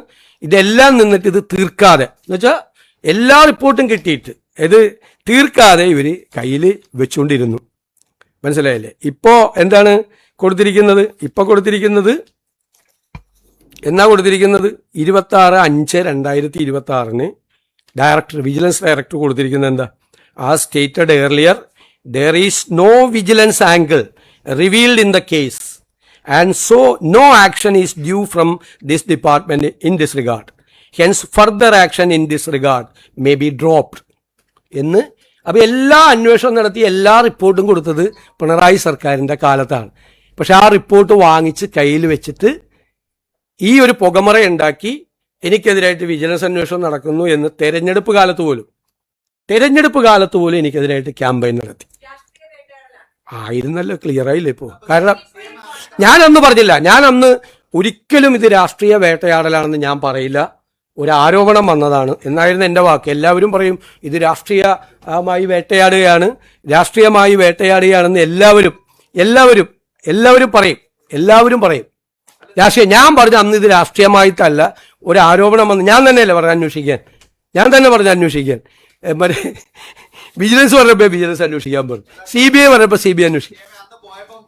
ഇതെല്ലാം നിന്നിട്ട് ഇത് തീർക്കാതെ, എന്നുവെച്ചാൽ എല്ലാ റിപ്പോർട്ടും കിട്ടിയിട്ട് ഇത് തീർക്കാതെ ഇവർ കയ്യിൽ വെച്ചുകൊണ്ടിരുന്നു. മനസ്സിലായില്ലേ? ഇപ്പോൾ എന്താണ് കൊടുത്തിരിക്കുന്നത്? ഇപ്പോൾ കൊടുത്തിരിക്കുന്നത് 26/5/2026 ഡയറക്ടർ, വിജിലൻസ് ഡയറക്ടർ കൊടുത്തിരിക്കുന്നത് എന്താ? As stated earlier, there is no vigilance angle revealed in the case and so no action is due from this department in this regard. Hence further action in this regard may be dropped. എന്ന് അപ്പോൾ എല്ലാ അന്വേഷണം നടത്തി എല്ലാ റിപ്പോർട്ടും കൊടുത്തത് പിണറായി സർക്കാരിൻ്റെ കാലത്താണ്. പക്ഷെ ആ റിപ്പോർട്ട് വാങ്ങിച്ച് കയ്യിൽ വെച്ചിട്ട് ഈ ഒരു പുകമറ ഉണ്ടാക്കി എനിക്കെതിരായിട്ട് വിജിലൻസ് അന്വേഷണം നടക്കുന്നു എന്ന് തെരഞ്ഞെടുപ്പ് കാലത്ത് പോലും എനിക്കെതിരായിട്ട് ക്യാമ്പയിൻ നടത്തി. ആയിരുന്നല്ലോ, ക്ലിയർ ആയില്ലേ ഇപ്പോൾ? കാരണം ഞാനന്ന് പറഞ്ഞില്ല, ഞാനന്ന് ഒരിക്കലും ഇത് രാഷ്ട്രീയ വേട്ടയാടലാണെന്ന് ഞാൻ പറയില്ല, ഒരു ആരോപണം വന്നതാണ് എന്നായിരുന്നു എൻ്റെ വാക്ക്. എല്ലാവരും പറയും ഇത് രാഷ്ട്രീയമായി വേട്ടയാടുകയാണെന്ന് എല്ലാവരും പറയും രാഷ്ട്രീയ. ഞാൻ പറഞ്ഞു അന്ന് ഇത് രാഷ്ട്രീയമായിട്ടല്ല, ഒരു ആരോപണം വന്ന് ഞാൻ തന്നെയല്ലേ പറഞ്ഞു അന്വേഷിക്കാൻ. മറ്റേ വിജിലൻസ് പറഞ്ഞപ്പോൾ വിജിലൻസ് അന്വേഷിക്കാൻ പറഞ്ഞു, CBI പറഞ്ഞപ്പോൾ CBI അന്വേഷിക്കും. അന്ന് പോയപ്പോൾ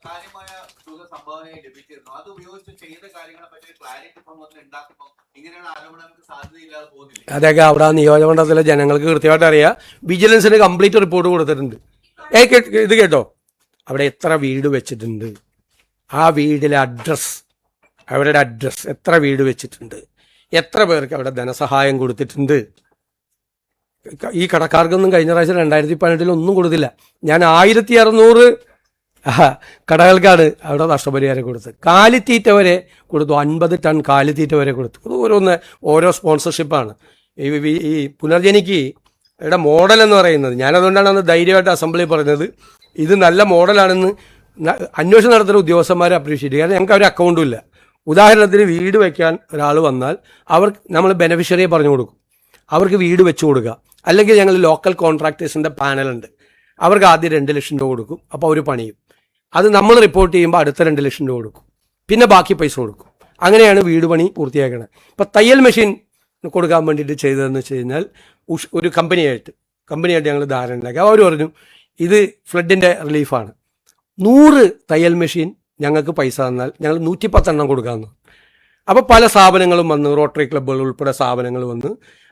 കാര്യമായ തുക സംഭാവനയായി ലഭിച്ചിരുന്നു. അത് ഉപയോഗിച്ച് ചെയ്ത കാര്യങ്ങളെ പറ്റി ക്ലാരിറ്റി ഉണ്ടാക്കുമ്പോൾ ഇങ്ങനെയുള്ള ആരോപണങ്ങൾക്ക് സാധ്യതയില്ലാതെ പോകുന്നില്ല. അതൊക്കെ അവിടെ നിയോജകമണ്ഡലത്തിലെ ജനങ്ങൾക്ക് കൃത്യമായിട്ട് അറിയാം. വിജിലൻസിന് കംപ്ലീറ്റ് റിപ്പോർട്ട് കൊടുത്തിട്ടുണ്ട്. ഇത് കേട്ടോ, അവിടെ എത്ര വീട് വെച്ചിട്ടുണ്ട്, ആ വീടിലെ അഡ്രസ്, അവരുടെ അഡ്രസ്, എത്ര വീട് വെച്ചിട്ടുണ്ട്, എത്ര പേർക്ക് അവിടെ ധനസഹായം കൊടുത്തിട്ടുണ്ട്. ഈ കടക്കാർക്കൊന്നും കഴിഞ്ഞ പ്രാവശ്യം 2018 ഒന്നും കൊടുത്തില്ല. ഞാൻ 1600 കടകൾക്കാണ് അവിടെ നഷ്ടപരിഹാരം കൊടുത്തത്. കാലിത്തീറ്റ വരെ കൊടുത്തു, 50 ടൺ കാലിത്തീറ്റ വരെ കൊടുത്തു. ഓരോ സ്പോൺസർഷിപ്പാണ്. ഈ പുനർജനിക്ക് ഇവിടെ മോഡൽ എന്ന് പറയുന്നത്, ഞാനതുകൊണ്ടാണ് അന്ന് ധൈര്യമായിട്ട് അസംബ്ലി പറഞ്ഞത് ഇത് നല്ല മോഡലാണെന്ന് അന്വേഷണം നടത്തുന്ന ഉദ്യോഗസ്ഥന്മാരെ അപ്രീഷിയേറ്റ് ചെയ്യും. കാരണം ഞങ്ങൾക്ക് ഒരു അക്കൗണ്ടും ഇല്ല. ഉദാഹരണത്തിന് വീട് വയ്ക്കാൻ ഒരാൾ വന്നാൽ നമ്മൾ ബെനഫിഷ്യറിയെ പറഞ്ഞു കൊടുക്കും, അവർക്ക് വീട് വെച്ച് കൊടുക്കുക. അല്ലെങ്കിൽ ഞങ്ങൾ ലോക്കൽ കോൺട്രാക്ടേഴ്സിൻ്റെ പാനലുണ്ട്, അവർക്ക് ആദ്യം 2 ലക്ഷം രൂപ കൊടുക്കും, അപ്പോൾ അവർ പണിയും. അത് നമ്മൾ റിപ്പോർട്ട് ചെയ്യുമ്പോൾ അടുത്ത 2 ലക്ഷം രൂപ കൊടുക്കും, പിന്നെ ബാക്കി പൈസ കൊടുക്കും. അങ്ങനെയാണ് വീട് പണി പൂർത്തിയാക്കുന്നത്. ഇപ്പോൾ തയ്യൽ മെഷീൻ കൊടുക്കാൻ വേണ്ടിയിട്ട് ചെയ്തതെന്ന് വെച്ച് കഴിഞ്ഞാൽ ഒരു കമ്പനിയായിട്ട് ഞങ്ങൾ ധാരണ ഉണ്ടാക്കി. അവർ പറഞ്ഞു ഇത് ഫ്ലഡിൻ്റെ റിലീഫാണ്, 100 തയ്യൽ മെഷീൻ ഞങ്ങൾക്ക് പൈസ തന്നാൽ ഞങ്ങൾ 110 എണ്ണം കൊടുക്കാമെന്ന്. അപ്പോൾ പല സ്ഥാപനങ്ങളും വന്ന്, റോട്ടറി ക്ലബ്ബുകൾ ഉൾപ്പെടെ സ്ഥാപനങ്ങൾ വന്ന്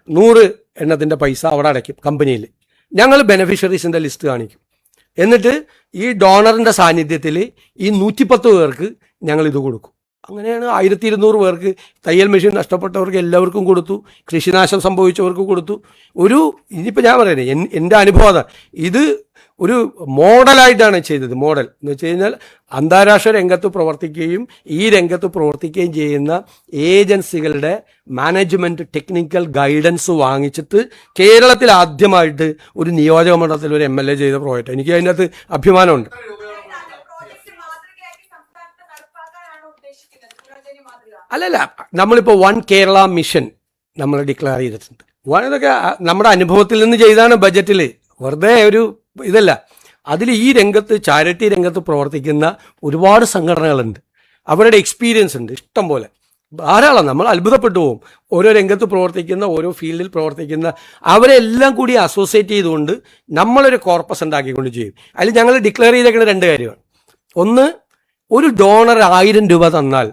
100 എണ്ണത്തിൻ്റെ പൈസ അവിടെ അടയ്ക്കും കമ്പനിയിൽ. ഞങ്ങൾ ബെനഫിഷ്യറീസിൻ്റെ ലിസ്റ്റ് കാണിക്കും. എന്നിട്ട് ഈ ഡോണറിൻ്റെ സാന്നിധ്യത്തിൽ ഈ 110 പേർക്ക് ഞങ്ങൾ ഇത് കൊടുക്കും. അങ്ങനെയാണ് 1200 പേർക്ക് തയ്യൽ മെഷീൻ നഷ്ടപ്പെട്ടവർക്ക് എല്ലാവർക്കും കൊടുത്തു, കൃഷിനാശം സംഭവിച്ചവർക്ക് കൊടുത്തു. ഇനിയിപ്പോൾ ഞാൻ പറയുന്നത് എൻ്റെ അനുഭവം, ഇത് ഒരു മോഡലായിട്ടാണ് ചെയ്തത്. മോഡൽ എന്ന് വെച്ച് കഴിഞ്ഞാൽ അന്താരാഷ്ട്ര രംഗത്ത് പ്രവർത്തിക്കുകയും ഈ രംഗത്ത് പ്രവർത്തിക്കുകയും ചെയ്യുന്ന ഏജൻസികളുടെ മാനേജ്മെന്റ് ടെക്നിക്കൽ ഗൈഡൻസ് വാങ്ങിച്ചിട്ട് കേരളത്തിൽ ആദ്യമായിട്ട് ഒരു നിയോജക മണ്ഡലത്തിൽ ഒരു MLA ചെയ്ത പ്രോജക്റ്റ്. എനിക്ക് അതിൻ്റെ അകത്ത് അഭിമാനമുണ്ട്. എത്ര രൂപയോളം പ്രോജക്ട് മാതൃകയാക്കി സംസ്ഥാനത്ത് നടപ്പാക്കാനാണ് ഉദ്ദേശിക്കുന്നത് പുനർജനി മാതൃക. അല്ലല്ല, നമ്മളിപ്പോൾ വൺ കേരള മിഷൻ നമ്മൾ ഡിക്ലെയർ ചെയ്തിട്ടുണ്ട്. ഇതൊക്കെ നമ്മുടെ അനുഭവത്തിൽ നിന്ന് ചെയ്താണ്. ബജറ്റിൽ വെറുതെ ഒരു ഇതല്ല. അതിൽ ഈ രംഗത്ത് ചാരിറ്റി രംഗത്ത് പ്രവർത്തിക്കുന്ന ഒരുപാട് സംഘടനകളുണ്ട്. അവരുടെ എക്സ്പീരിയൻസ് ഉണ്ട് ഇഷ്ടം പോലെ, ധാരാളം. നമ്മൾ അത്ഭുതപ്പെട്ടു പോകും. ഓരോ രംഗത്ത് പ്രവർത്തിക്കുന്ന, ഓരോ ഫീൽഡിൽ പ്രവർത്തിക്കുന്ന അവരെല്ലാം കൂടി അസോസിയേറ്റ് ചെയ്തുകൊണ്ട് നമ്മളൊരു കോർപ്പസ് ഉണ്ടാക്കിക്കൊണ്ട് ചെയ്യും. അതിൽ ഞങ്ങൾ ഡിക്ലെയർ ചെയ്തേക്കുന്ന 2 കാര്യമാണ്. ഒന്ന്, ഒരു ഡോണർ 1000 രൂപ തന്നാൽ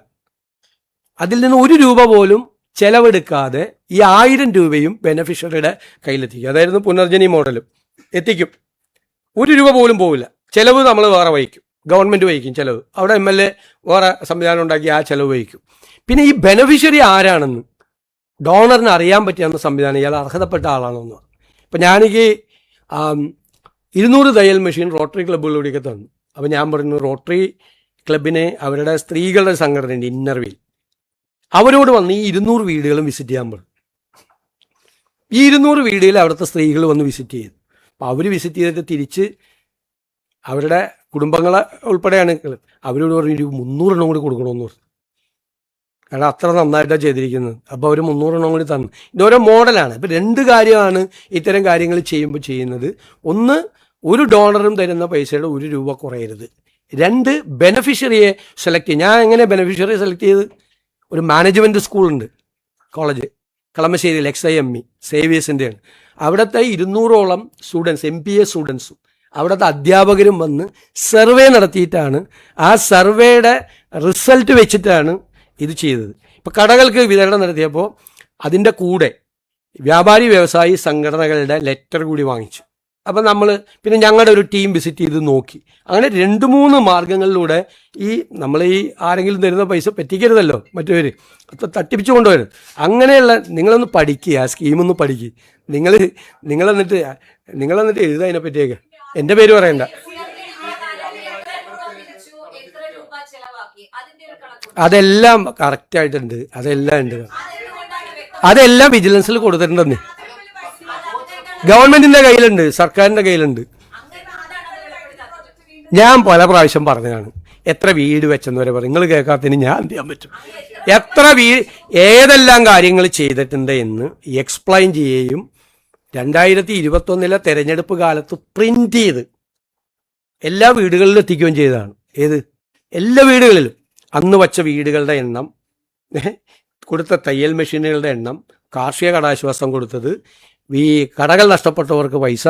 അതിൽ നിന്ന് 1 രൂപ പോലും ചെലവെടുക്കാതെ ഈ 1000 രൂപയും ബെനഫിഷ്യറിയുടെ കയ്യിലെത്തിക്കും. അതായിരുന്നു പുനർജനി മോഡലും. എത്തിക്കും. 1 രൂപ പോലും പോവില്ല. ചെലവ് നമ്മൾ വേറെ വഹിക്കും, ഗവൺമെൻറ് വഹിക്കും ചെലവ്. അവിടെ MLA വേറെ സംവിധാനം ഉണ്ടാക്കി ആ ചെലവ് വഹിക്കും. പിന്നെ ഈ ബെനഫിഷ്യറി ആരാണെന്ന് ഡോണറിന് അറിയാൻ പറ്റിയെന്ന സംവിധാനം ഇയാൾ അർഹതപ്പെട്ട ആളാണെന്ന്. ഇപ്പം ഞാനെനിക്ക് 200 തയ്യൽ മെഷീൻ റോട്ടറി ക്ലബ്ബുകളിലൂടെയൊക്കെ തന്നു. അപ്പോൾ ഞാൻ പറഞ്ഞു, റോട്ടറി ക്ലബിനെ അവരുടെ സ്ത്രീകളുടെ സംഘടനയുണ്ട് ഇന്നർവീൽ, അവരോട് വന്ന് ഈ 200 വീടുകളും വിസിറ്റ് ചെയ്യാൻ പറഞ്ഞു. ഈ 200 വീടുകളിൽ അവിടുത്തെ സ്ത്രീകൾ വന്ന് വിസിറ്റ് ചെയ്തു. അപ്പോൾ അവർ വിസിറ്റ് ചെയ്തിട്ട് തിരിച്ച് അവരുടെ കുടുംബങ്ങളെ ഉൾപ്പെടെയാണ് അവരോട് പറഞ്ഞു 300 എണ്ണം കൂടി കൊടുക്കണമെന്ന് പറഞ്ഞു. കാരണം അത്ര നന്നായിട്ടാണ് ചെയ്തിരിക്കുന്നത്. അപ്പോൾ അവർ 300 എണ്ണം കൂടി തന്നു. ഇതോരോ മോഡലാണ്. ഇപ്പം 2 കാര്യമാണ് ഇത്തരം കാര്യങ്ങൾ ചെയ്യുമ്പോൾ ചെയ്യുന്നത്. ഒന്ന്, ഒരു ഡോണറും തരുന്ന പൈസയുടെ 1 രൂപ കുറയരുത്. 2, ബെനഫിഷ്യറിയെ സെലക്ട് ചെയ്യും. ഞാൻ എങ്ങനെ ബെനഫിഷ്യറിയെ സെലക്ട് ചെയ്ത്? ഒരു മാനേജ്മെൻറ്റ് സ്കൂളുണ്ട്, കോളേജ് കളമശ്ശേരിയിൽ, XIME സേവിയേഴ്സിൻ്റെയാണ്. അവിടുത്തെ 200ഓളം സ്റ്റുഡൻസ്, MPA സ്റ്റുഡൻസും അവിടുത്തെ അധ്യാപകരും വന്ന് സർവേ നടത്തിയിട്ടാണ്, ആ സർവേയുടെ റിസൾട്ട് വെച്ചിട്ടാണ് ഇത് ചെയ്തത്. ഇപ്പോൾ കടകൾക്ക് വിതരണം നടത്തിയപ്പോൾ അതിൻ്റെ കൂടെ വ്യാപാരി വ്യവസായി സംഘടനകളുടെ ലെറ്റർ കൂടി വാങ്ങിച്ചു. അപ്പം നമ്മൾ പിന്നെ ഞങ്ങളുടെ ഒരു ടീം വിസിറ്റ് ചെയ്ത് നോക്കി. അങ്ങനെ 2-3 മാർഗങ്ങളിലൂടെ നമ്മൾ ആരെങ്കിലും തരുന്ന പൈസ പറ്റിക്കരുതല്ലോ മറ്റവർ, തട്ടിപ്പിച്ചു കൊണ്ടുവരും. അങ്ങനെയുള്ള നിങ്ങളൊന്ന് പഠിക്കുക, ആ സ്കീമൊന്ന് പഠിക്കുക. നിങ്ങളെന്നിട്ട് എഴുതുക അതിനെപ്പറ്റിയൊക്കെ. എൻ്റെ പേര് പറയണ്ട. അതെല്ലാം കറക്റ്റായിട്ടുണ്ട്. അതെല്ലാം ഉണ്ട്. അതെല്ലാം വിജിലൻസിൽ കൊടുത്തിട്ടുണ്ടെന്ന്. ഗവൺമെന്റിന്റെ കയ്യിലുണ്ട്, സർക്കാരിന്റെ കയ്യിലുണ്ട്. ഞാൻ പല പ്രാവശ്യം പറഞ്ഞതാണ്. എത്ര വീട് വെച്ചെന്ന് വരെ പറയും. നിങ്ങൾ കേൾക്കാത്തതിന് ഞാൻ എന്ത് ചെയ്യാൻ പറ്റും? ഏതെല്ലാം കാര്യങ്ങൾ ചെയ്തിട്ടുണ്ട് എന്ന് എക്സ്പ്ലെയിൻ ചെയ്യുകയും 2021 തെരഞ്ഞെടുപ്പ് കാലത്ത് പ്രിന്റ് ചെയ്ത് എല്ലാ വീടുകളിലും എത്തിക്കുകയും ചെയ്തതാണ്. ഏത്? എല്ലാ വീടുകളിലും. അന്ന് വച്ച വീടുകളുടെ എണ്ണം, കൊടുത്ത തയ്യൽ മെഷീനുകളുടെ എണ്ണം, കാർഷിക കടാശ്വാസം കൊടുത്തത്, ഈ കടകൾ നഷ്ടപ്പെട്ടവർക്ക് പൈസ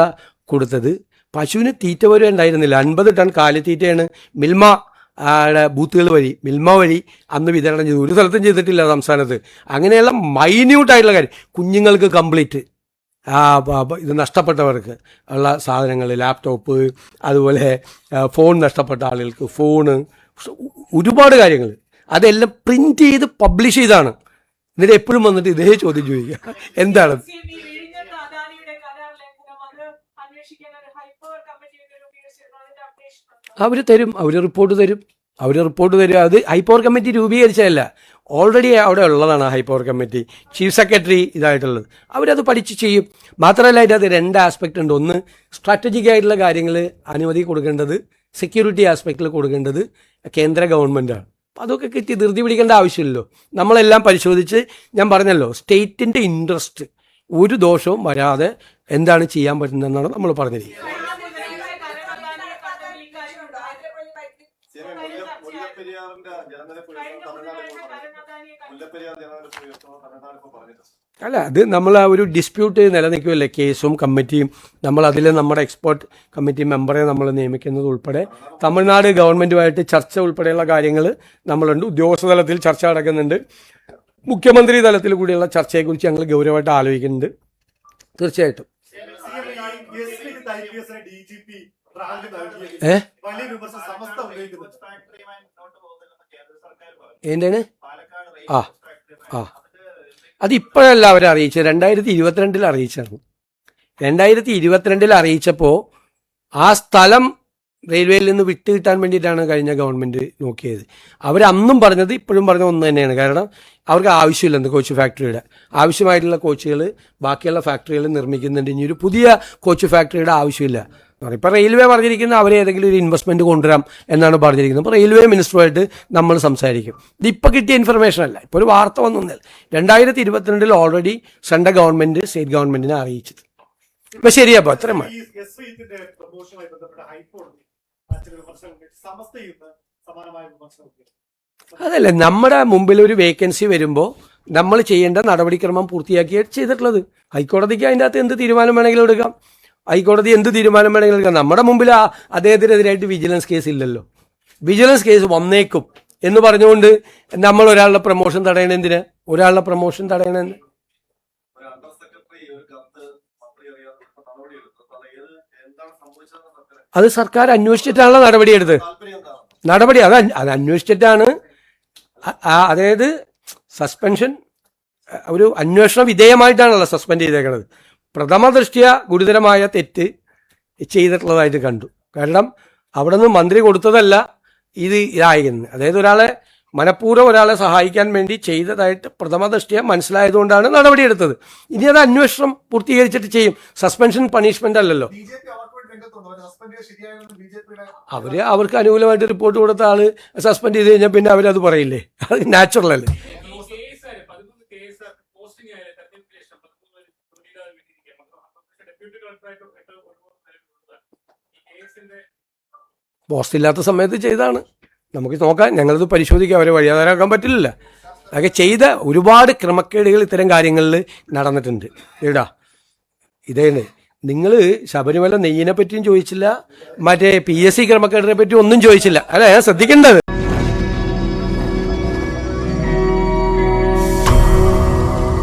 കൊടുത്തത്, പശുവിന് തീറ്റ പോലും ഉണ്ടായിരുന്നില്ല. 50 ടൺ കാലിത്തീറ്റയാണ് മിൽമ ബൂത്തുകൾ വഴി, മിൽമ വഴി അന്ന് വിതരണം ചെയ്തു. ഒരു സ്ഥലത്തും ചെയ്തിട്ടില്ല സംസ്ഥാനത്ത്. അങ്ങനെയുള്ള മൈന്യൂട്ടായിട്ടുള്ള കാര്യം. കുഞ്ഞുങ്ങൾക്ക് കംപ്ലീറ്റ് ഇത് നഷ്ടപ്പെട്ടവർക്ക് ഉള്ള സാധനങ്ങൾ, ലാപ്ടോപ്പ്, അതുപോലെ ഫോൺ നഷ്ടപ്പെട്ട ആളുകൾക്ക് ഫോണ്, ഒരുപാട് കാര്യങ്ങൾ അതെല്ലാം പ്രിന്റ് ചെയ്ത് പബ്ലിഷ് ചെയ്താണ്. എന്നിട്ട് എപ്പോഴും വന്നിട്ട് ഇതേ ചോദ്യം ചോദിക്കുക, എന്താണ് അവർ തരും. അവർ റിപ്പോർട്ട് തരും. അത് ഹൈപ്പവർ കമ്മിറ്റി രൂപീകരിച്ചതല്ല, ഓൾറെഡി അവിടെ ഉള്ളതാണ് ഹൈപ്പവർ കമ്മിറ്റി, ചീഫ് സെക്രട്ടറി ഇതായിട്ടുള്ളത്. അവരത് പഠിച്ച് ചെയ്യും. മാത്രമല്ല അതിനകത്ത് 2 ആസ്പെക്റ്റ് ഉണ്ട്. ഒന്ന്, സ്ട്രാറ്റജിക് ആയിട്ടുള്ള കാര്യങ്ങൾ അനുമതി കൊടുക്കേണ്ടത്, സെക്യൂരിറ്റി ആസ്പെക്റ്റിൽ കൊടുക്കേണ്ടത് കേന്ദ്ര ഗവൺമെൻറ്റാണ്. അതൊക്കെ കിട്ടി ധൃതി പിടിക്കേണ്ട ആവശ്യമില്ലല്ലോ. നമ്മളെല്ലാം പരിശോധിച്ച്, ഞാൻ പറഞ്ഞല്ലോ, സ്റ്റേറ്റിൻ്റെ ഇൻട്രസ്റ്റ് ഒരു ദോഷവും വരാതെ എന്താണ് ചെയ്യാൻ പറ്റുന്നതെന്നാണ് നമ്മൾ പറഞ്ഞിരിക്കുന്നത്. അല്ല, അത് നമ്മൾ ആ ഒരു ഡിസ്പ്യൂട്ട് നിലനിൽക്കുമല്ലേ, കേസും കമ്മിറ്റിയും. നമ്മളതിൽ നമ്മുടെ എക്സ്പേർട്ട് കമ്മിറ്റി മെമ്പറെ നമ്മൾ നിയമിക്കുന്നത് ഉൾപ്പെടെ തമിഴ്നാട് ഗവൺമെൻറ്റുമായിട്ട് ചർച്ച ഉൾപ്പെടെയുള്ള കാര്യങ്ങൾ നമ്മളുണ്ട്. ഉദ്യോഗസ്ഥ തലത്തിൽ ചർച്ച നടക്കുന്നുണ്ട്. മുഖ്യമന്ത്രി തലത്തിൽ കൂടിയുള്ള ചർച്ചയെക്കുറിച്ച് ഞങ്ങൾ ഗൗരവമായിട്ട് ആലോചിക്കുന്നുണ്ട്. തീർച്ചയായിട്ടും എന്താണ് അതിപ്പോഴല്ല അവരെ അറിയിച്ചത്. 2022 അറിയിച്ചായിരുന്നു. 2022 അറിയിച്ചപ്പോൾ ആ സ്ഥലം റെയിൽവേയിൽ നിന്ന് വിട്ട് കിട്ടാൻ വേണ്ടിയിട്ടാണ് കഴിഞ്ഞ ഗവൺമെൻറ് നോക്കിയത്. അവരന്നും പറഞ്ഞത് ഇപ്പോഴും പറഞ്ഞ ഒന്ന് തന്നെയാണ്. കാരണം അവർക്ക് ആവശ്യമില്ല എന്ത് കോച്ച് ഫാക്ടറിയുടെ ആവശ്യമായിട്ടുള്ള കോച്ചുകൾ ബാക്കിയുള്ള ഫാക്ടറികൾ നിർമ്മിക്കുന്നുണ്ട്. ഇനി ഒരു പുതിയ കോച്ച് ഫാക്ടറിയുടെ ആവശ്യമില്ല. ഇപ്പോൾ റെയിൽവേ പറഞ്ഞിരിക്കുന്നത് അവരെ ഏതെങ്കിലും ഒരു ഇൻവെസ്റ്റ്മെൻറ്റ് കൊണ്ടുവരാം എന്നാണ് പറഞ്ഞിരിക്കുന്നത്. അപ്പോൾ റെയിൽവേ മിനിസ്റ്ററുമായിട്ട് നമ്മൾ സംസാരിക്കും. ഇതിപ്പോൾ കിട്ടിയ ഇൻഫർമേഷൻ അല്ല, ഇപ്പോൾ ഒരു വാർത്ത വന്നൊന്നല്ല. 2022 ഓൾറെഡി സെൻട്രൽ ഗവൺമെൻറ് സ്റ്റേറ്റ് ഗവൺമെൻറ്റിനെ അറിയിച്ചത്. ഇപ്പം ശരിയപ്പോൾ അത്രയും മതി. ഈ എസ് ഇതിന്റെ പ്രമോഷനുമായി ബന്ധപ്പെട്ട ഹൈക്കോടതി ചില വിമർശനം സമസ്തയിൽ നിന്ന് സമാനമായ വിമർശനം അതല്ല, നമ്മുടെ മുമ്പിൽ ഒരു വേക്കൻസി വരുമ്പോൾ നമ്മൾ ചെയ്യേണ്ട നടപടിക്രമം പൂർത്തിയാക്കിയാണ് ചെയ്തിട്ടുള്ളത്. ഹൈക്കോടതിക്ക് അതിൻ്റെ അകത്ത് എന്ത് തീരുമാനം വേണമെങ്കിലും എടുക്കാം. ഹൈക്കോടതി എന്ത് തീരുമാനം വേണമെങ്കിലും എടുക്കാം. നമ്മുടെ മുമ്പിൽ അദ്ദേഹത്തിനെതിരായിട്ട് വിജിലൻസ് കേസ് ഇല്ലല്ലോ. വിജിലൻസ് കേസ് വന്നേക്കും എന്ന് പറഞ്ഞുകൊണ്ട് നമ്മൾ ഒരാളുടെ പ്രൊമോഷൻ തടയണെന്തിന്? ഒരാളുടെ പ്രൊമോഷൻ തടയണെന്ന് അത് സർക്കാർ അന്വേഷിച്ചിട്ടാണല്ലോ നടപടിയെടുത്തത്. നടപടി അത് അന്വേഷിച്ചിട്ടാണ്. അതായത് സസ്പെൻഷൻ ഒരു അന്വേഷണ വിധേയമായിട്ടാണല്ലോ സസ്പെൻഡ് ചെയ്തേക്കുന്നത്. പ്രഥമ ദൃഷ്ട്യാ ഗുരുതരമായ തെറ്റ് ചെയ്തിട്ടുള്ളതായിട്ട് കണ്ടു. കാരണം അവിടെ നിന്ന് മന്ത്രി കൊടുത്തതല്ല ഇതായിരുന്നു. അതായത് ഒരാളെ മനഃപൂർവ്വം ഒരാളെ സഹായിക്കാൻ വേണ്ടി ചെയ്തതായിട്ട് പ്രഥമ ദൃഷ്ട്യാ മനസ്സിലായതുകൊണ്ടാണ് നടപടിയെടുത്തത്. ഇനി അത് അന്വേഷണം പൂർത്തീകരിച്ചിട്ട് ചെയ്യും. സസ്പെൻഷൻ പണിഷ്മെന്റ് അല്ലല്ലോ. അവർക്ക് അനുകൂലമായിട്ട് റിപ്പോർട്ട് കൊടുത്ത ആള് സസ്പെൻഡ് ചെയ്ത് കഴിഞ്ഞാൽ പിന്നെ അവരത് പറയില്ലേ? അത് നാച്ചുറൽ അല്ലേ? പോസ്റ്റ് ഇല്ലാത്ത സമയത്ത് ചെയ്താണ്. നമുക്ക് നോക്കാം, ഞങ്ങളത് പരിശോധിക്കാം. അവരെ വഴിയാധാരാക്കാൻ പറ്റില്ലല്ലോ. അതൊക്കെ ചെയ്ത ഒരുപാട് ക്രമക്കേടുകൾ ഇത്തരം കാര്യങ്ങളിൽ നടന്നിട്ടുണ്ട്. എടാ ഇതേന്ന് നിങ്ങൾ ശബരിമല നെയ്യിനെ പറ്റിയും ചോദിച്ചില്ല, മറ്റേ PSC ക്രമക്കേടിനെ പറ്റി ഒന്നും ചോദിച്ചില്ല. അല്ല, ഞാൻ ശ്രദ്ധിക്കേണ്ടത്